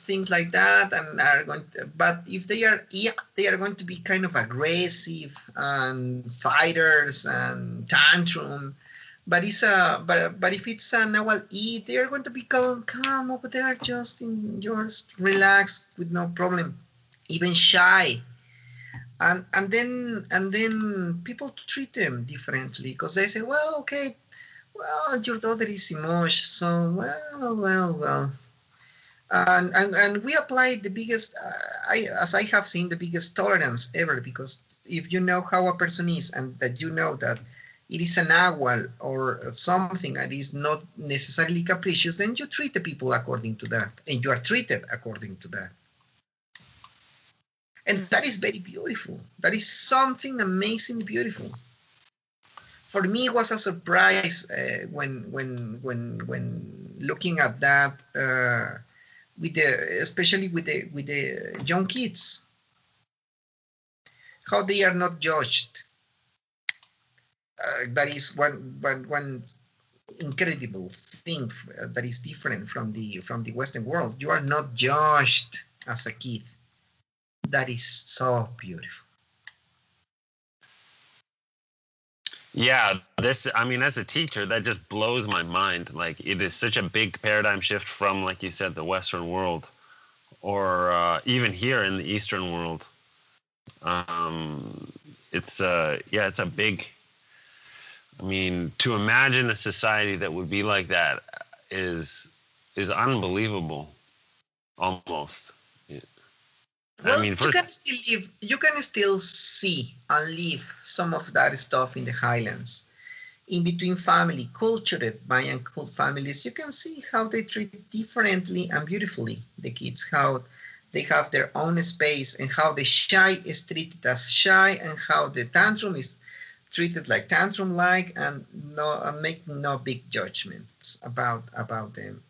things like that, and are going to, but if they are going to be kind of aggressive and fighters and tantrum. But if it's a nawal E, they are going to be calm over there, just relaxed with no problem, even shy. And then people treat them differently, because they say, well, okay, well, your daughter is emosh, so well. And we apply the biggest, as I have seen, the biggest tolerance ever, because if you know how a person is, and that you know that it is an nawal or something that is not necessarily capricious, then you treat the people according to that, and you are treated according to that. And that is very beautiful. That is something amazingly beautiful. For me, it was a surprise when looking at that, especially with the young kids, how they are not judged. That is one incredible thing that is different from the Western world. You are not judged as a kid. That is so beautiful.
Yeah, as a teacher, that just blows my mind. Like, it is such a big paradigm shift from, like you said, the Western world, or even here in the Eastern world. It's a big I mean, to imagine a society that would be like that is unbelievable, almost. I
Well,
mean,
you
first,
can still live, you can still see and live some of that stuff in the highlands. In between family, cultured Mayan families, you can see how they treat differently and beautifully the kids, how they have their own space, and how the shy is treated as shy, and how the tantrum is treated like tantrum like, and no, and making no big judgments about them.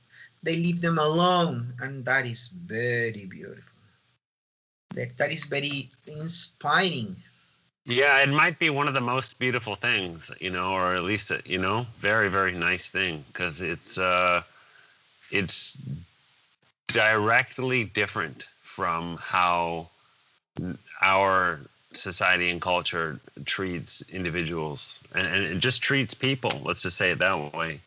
They leave them alone, and that is very beautiful. That is very inspiring.
yeah, it might be one of the most beautiful things, or at least, very, very nice thing, because it's directly different from how our society and culture treats individuals, and it just treats people. Let's just say it that way.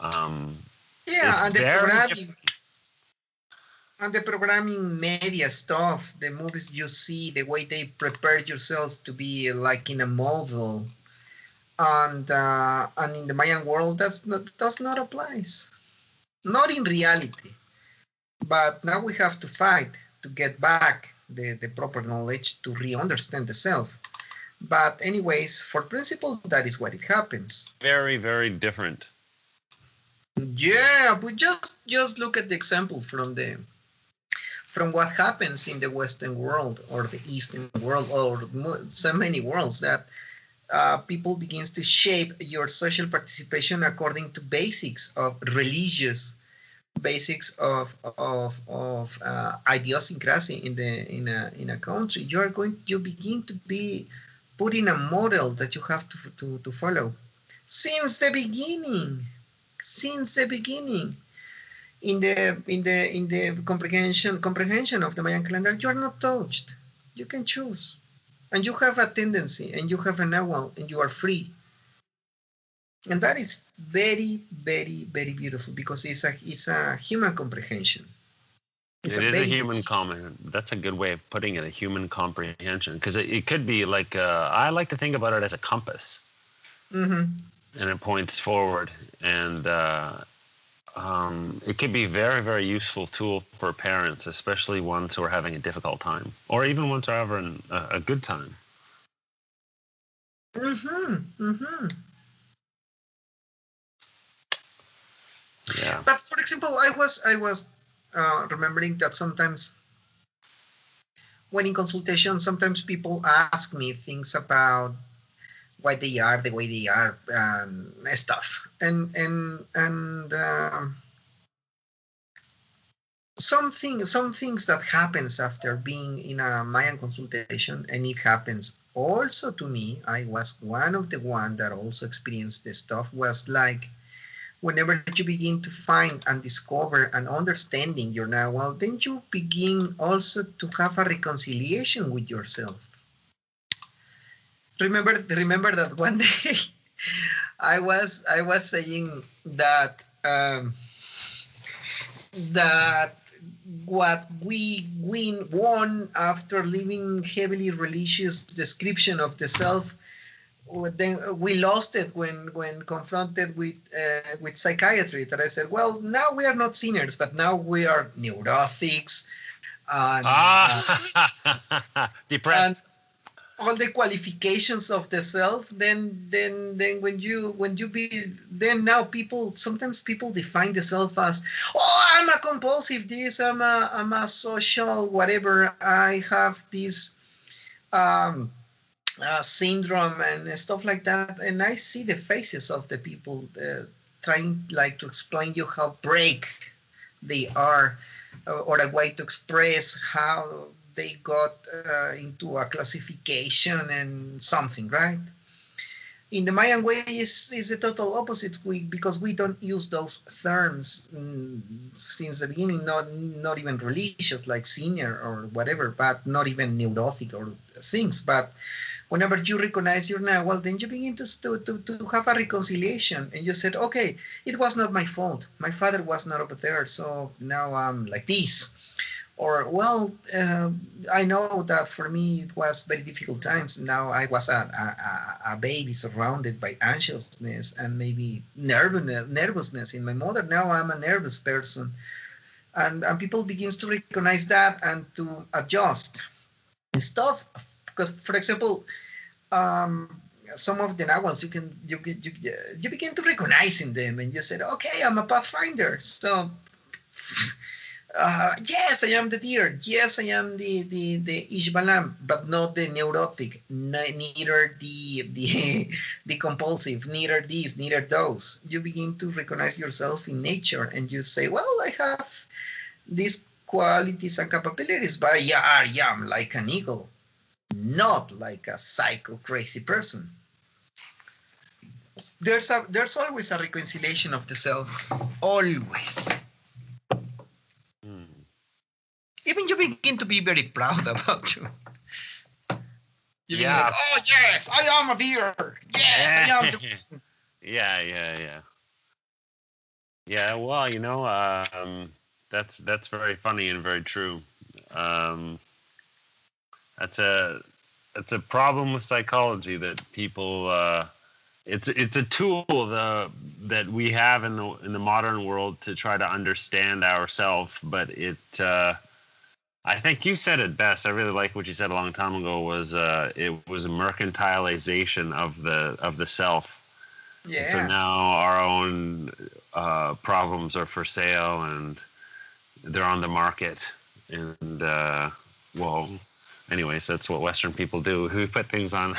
It's
Yeah, and the
very
programming and the programming media stuff, the movies you see, the way they prepare yourself to be like in a model, and in the Mayan world, does not applies. Not in reality. But now we have to fight to get back the proper knowledge to re-understand the self. But anyways, for principle, that is what it happens.
very, very different.
Yeah, but just look at the example from what happens in the Western world or the Eastern world or so many worlds that people begins to shape your social participation according to basics of religious basics of idiosyncrasy in a country. You begin to be put in a model that you have to follow since the beginning. Since the beginning, in the comprehension of the Mayan calendar, you are not touched. You can choose, and you have a tendency, and you have a nawal, and you are free. And that is very, very, very beautiful because it's a human comprehension. It's
It
a
is a
very
human comment. That's a good way of putting it, a human comprehension. Because it could be like, I like to think about it as a compass.
mm-hmm.
And it points forward. And it could be a very, very useful tool for parents, especially ones who are having a difficult time. Or even ones who are having a good time.
Mm-hmm. Mm-hmm.
Yeah.
But for example, I was remembering that sometimes when in consultation, sometimes people ask me things about why they are the way they are, stuff, and some things that happens after being in a Mayan consultation, and it happens also to me. I was one that also experienced this stuff. Was like whenever you begin to find and discover and understanding your now, well, then you begin also to have a reconciliation with yourself. Remember that one day I was saying that that what we won after living heavily religious description of the self, then we lost it when confronted with psychiatry. That I said, well, now we are not sinners, but now we are neurotics and
Depressed.
and all the qualifications of the self. Then when you be, then now people, sometimes people define the self as, oh, I'm a compulsive this, I'm a social whatever, I have this syndrome and stuff like that. And I see the faces of the people trying like to explain you how break they are, or a way to express how they got into a classification and something, right? In the Mayan way is the total opposite, because we don't use those terms since the beginning, not even religious like senior or whatever, but not even neurotic or things. But whenever you recognize your now, well, then you begin to have a reconciliation, and you said, okay, it was not my fault. My father was not over there, so now I'm like this. Or, well, I know that for me it was very difficult times. Now I was a baby surrounded by anxiousness and maybe nervousness in my mother. Now I'm a nervous person. And people begins to recognize that and to adjust stuff. Because, for example, some of the nawals you begin to recognize in them, and you said, okay, I'm a pathfinder. So yes, I am the deer. Yes, I am the Ishbalam, but not the neurotic, neither the compulsive, neither these, neither those. You begin to recognize yourself in nature, and you say, well, I have these qualities and capabilities, but I am like an eagle, not like a psycho crazy person. There's always a reconciliation of the self, always. Even you begin to be very proud about you. You begin like, oh yes, I am a deer. Yes, I am.
Yeah. Well, that's very funny and very true. That's a problem with psychology that people. It's a tool that we have in the modern world to try to understand ourselves, but it. I think you said it best. I really like what you said a long time ago. Was it was a mercantilization of the self.
Yeah.
And so now our own problems are for sale and they're on the market. And well, anyways, that's what Western people do. We put things on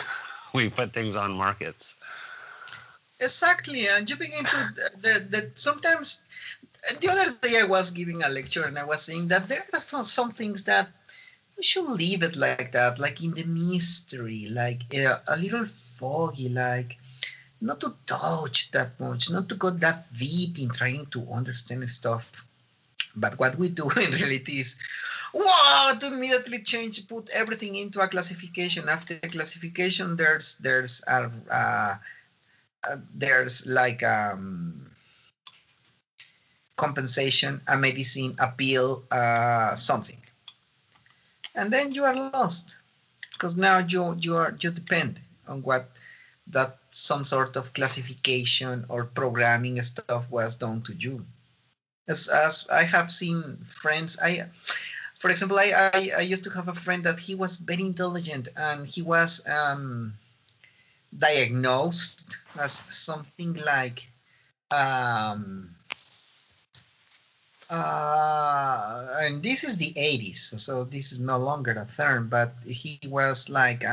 markets.
Exactly, and you begin to that sometimes. The other day I was giving a lecture and I was saying that there are some things that we should leave it like that, like in the mystery, like a little foggy, like not to touch that much, not to go that deep in trying to understand stuff. But what we do in reality is, wow, to immediately put everything into a classification. After the classification, there's like compensation, a medicine, a pill, something, and then you are lost because now you depend on what that some sort of classification or programming stuff was done to you. As I have seen friends, for example, I used to have a friend that he was very intelligent and he was diagnosed as something like and this is the 80s, so this is no longer a term, but he was like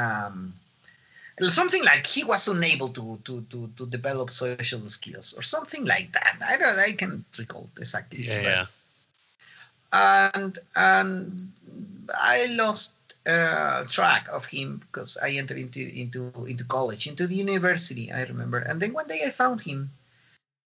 something like he was unable to develop social skills or something like that. I can't recall exactly.
Yeah.
And I lost track of him because I entered into college, into the university, I remember. And then one day I found him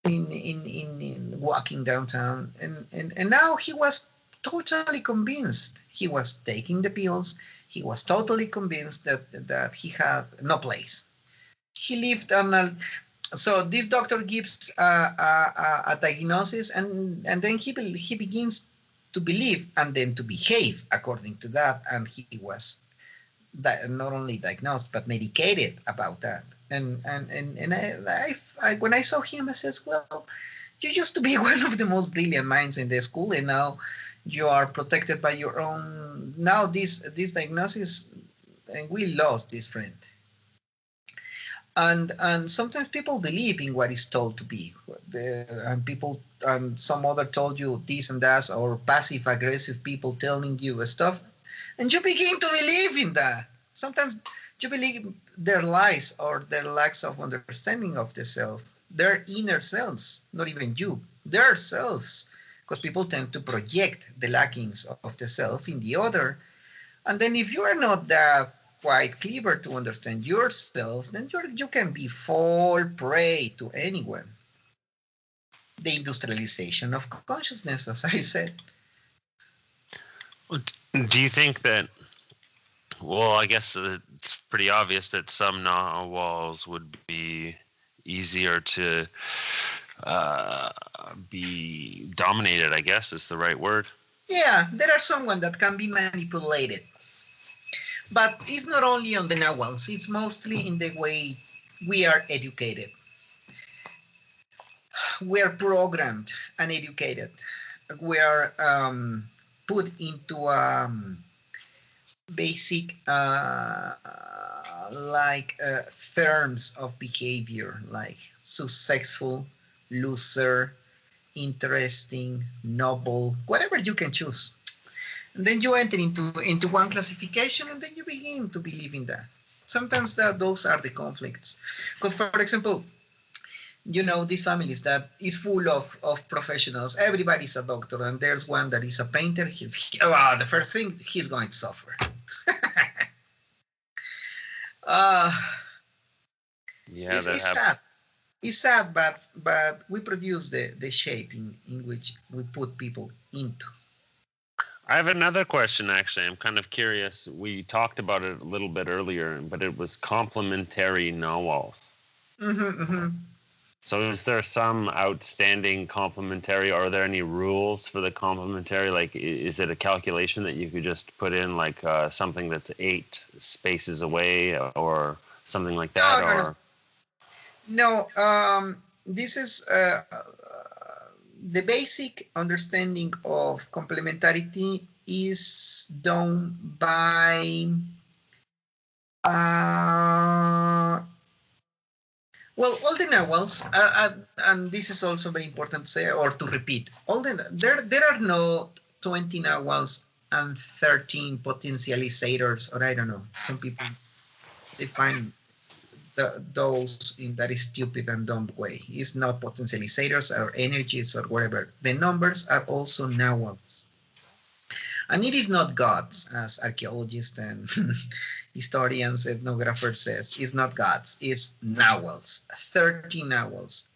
in walking downtown, and now he was totally convinced. He was taking the pills. He was totally convinced that he had no place. He lived on a. So this doctor gives a diagnosis, and then he begins to believe and then to behave according to that. And he was not only diagnosed but medicated about that. And I when I saw him, I said, well, you used to be one of the most brilliant minds in the school, and now you are protected by your own. Now this diagnosis, and we lost this friend. And sometimes people believe in what is told to be, and some other told you this and that, or passive aggressive people telling you stuff, and you begin to believe in that. Sometimes you believe their lies or their lacks of understanding of the self, their inner selves, not even you, their selves, because people tend to project the lackings of the self in the other. And then if you are not that quite clever to understand yourself, then you can fall prey to anyone. The industrialization of consciousness, as I said.
Do you think that, well, I guess it's pretty obvious that some nawals would be easier to be dominated, I guess is the right word.
Yeah, there are someone that can be manipulated. But it's not only on the nawals, it's mostly in the way we are educated. We are programmed and educated. We are put into basic terms of behavior like successful, loser, interesting, noble, whatever you can choose. And then you enter into one classification and then you begin to believe in that. Sometimes those are the conflicts. Because, for example, these families that is full of professionals. Everybody's a doctor, and there's one that is a painter. The first thing, he's going to suffer. uh,
Yeah,
it's sad. It's sad, but we produce the shape in which we put people into.
I have another question, actually. I'm kind of curious. We talked about it a little bit earlier, but it was complementary nawals.
Mm-hmm, mm-hmm.
So is there some outstanding complementary? Are there any rules for the complementary? Like, is it a calculation that you could just put in, like something that's 8 spaces away or something like that?
No. This is the basic understanding of complementarity is done by all the nawals, and this is also very important to say or to repeat. There are no 20 nawals and 13 potentializators, or I don't know. Some people they find those in that stupid and dumb way. It's not potentializators or energies or whatever. The numbers are also nawals. And it is not gods, as archaeologists and historians, ethnographers says. It's not gods, it's nawals. 30 nawals,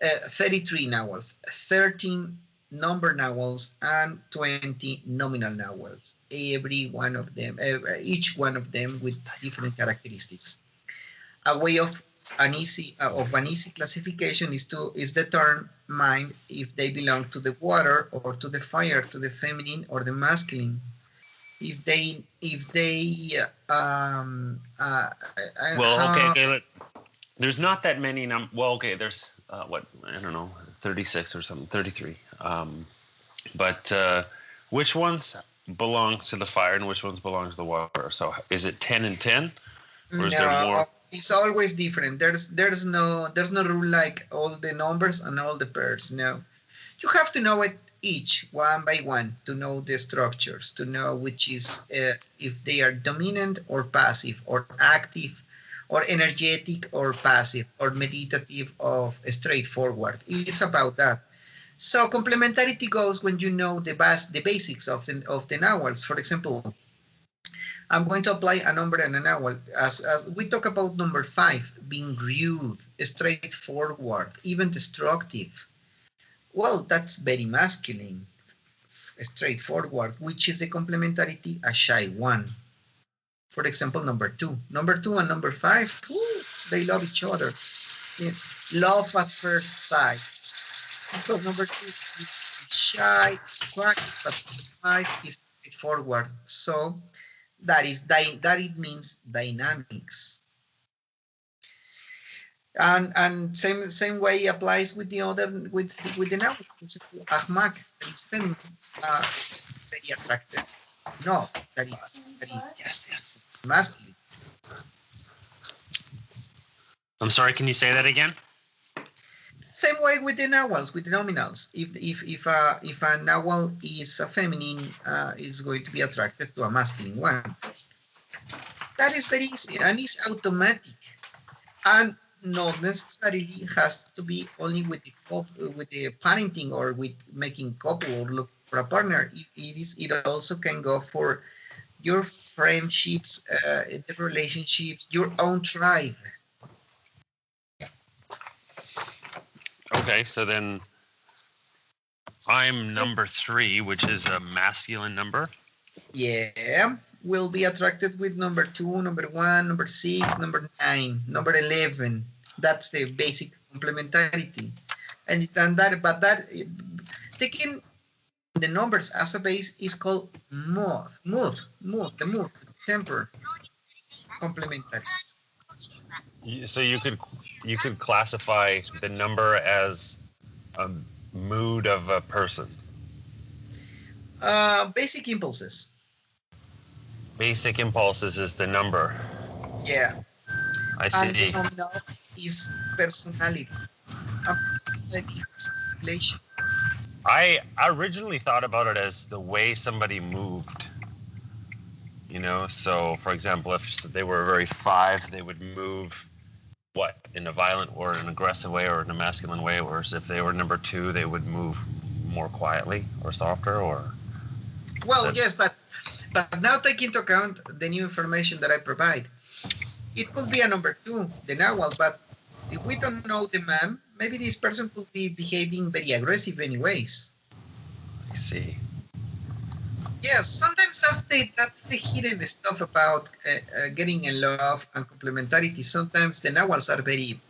33 nawals, 13 number nawals, and 20 nominal nawals. Each one of them with different characteristics. A way of an easy classification is determined if they belong to the water or to the fire, to the feminine or the masculine. If they
okay. There's not that many there's what, I don't know, 36 or something, 33. But which ones belong to the fire and which ones belong to the water? So is it 10 and 10, or is there more?
It's always different. There's no rule like all the numbers and all the pairs. No, you have to know it each one by one to know the structures, to know which is if they are dominant or passive, or active or energetic or passive, or meditative or straightforward. It's about that. So complementarity goes when you know the basics of the nawals. For example, I'm going to apply a number and a nawal. As we talk about number 5, being rude, straightforward, even destructive. Well, that's very masculine, straightforward, which is the complementarity, a shy one. For example, number 2. Number 2 and number 5, they love each other. Yeah. Love at first sight. Because number 2 is shy, quiet, but 5 is straightforward. So that it means dynamics. And same way applies with the other with the noun. Ahmak, that is feminine, very attractive. No, that is yes, masculine.
I'm sorry, can you say that again?
Same way with the nawals, with the nominals. If a nawal is a feminine, is going to be attracted to a masculine one. That is very easy and it's automatic, and not necessarily has to be only with the parenting or with making couple or look for a partner. It also can go for your friendships, the relationships, your own tribe.
Okay, so then I'm number 3, which is a masculine number.
Yeah, will be attracted with number 2, number 1, number 6, number 9, number 11. That's the basic complementarity. And that taking the numbers as a base is called the mood, temper, complementary.
So you could classify the number as a mood of a person.
Basic impulses.
Basic impulses is the number.
Yeah.
I
And the
see.
nominal is personality. A personality has a relation.
I originally thought about it as the way somebody moved. So for example, if they were very 5, they would move in a violent or an aggressive way or in a masculine way, whereas if they were number 2, they would move more quietly or softer or.
Well, yes, but now take into account the new information that I provide. It could be a number 2, the nawal, but if we don't know the man, maybe this person could be behaving very aggressive anyways.
I see.
Yes, sometimes that's the hidden stuff about getting in love and complementarity. Sometimes the nawals are very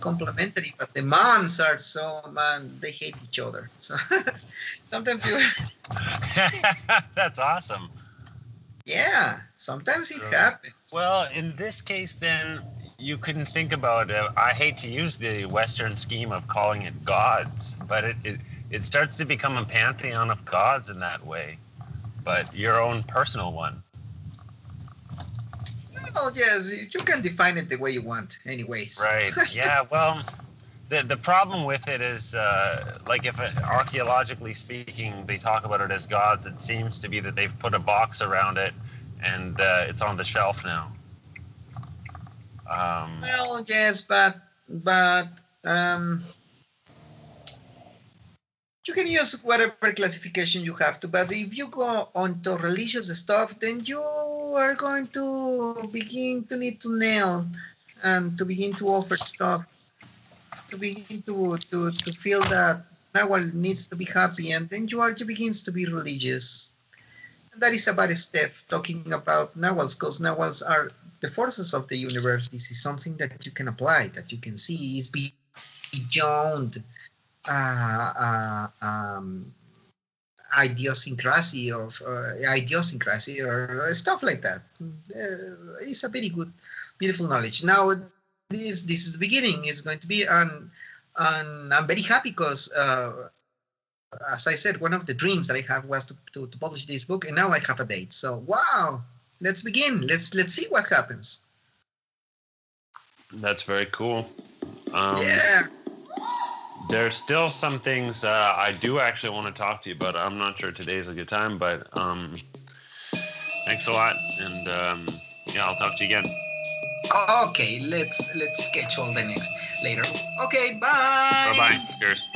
complementary, but the moms are they hate each other. So sometimes you.
That's awesome.
Yeah, sometimes it happens.
Well, in this case, then you couldn't think about it. I hate to use the Western scheme of calling it gods, but it starts to become a pantheon of gods in that way. But your own personal one.
Well, yes, you can define it the way you want, anyways.
Right. Yeah. Well, the problem with it is, like, if archaeologically speaking, they talk about it as gods, it seems to be that they've put a box around it, and it's on the shelf now.
Well, yes, but you can use whatever classification you have to, but if you go on to religious stuff, then you are going to begin to need to nail and to begin to offer stuff, to begin to feel that nawal needs to be happy, and then you begins to be religious. And that is a bad step, talking about nawals, because nawals are the forces of the universe. This is something that you can apply, that you can see is beyond idiosyncrasy or stuff like that. It's a very good, beautiful knowledge. Now, this is the beginning. It's going to be and I'm very happy because, as I said, one of the dreams that I have was to publish this book, and now I have a date. So wow, let's begin. Let's see what happens.
That's very cool.
Yeah.
There's still some things I do actually want to talk to you about. I'm not sure today's a good time, but thanks a lot, and yeah, I'll talk to you again.
Okay, let's schedule the next later. Okay, bye.
Bye-bye. Cheers.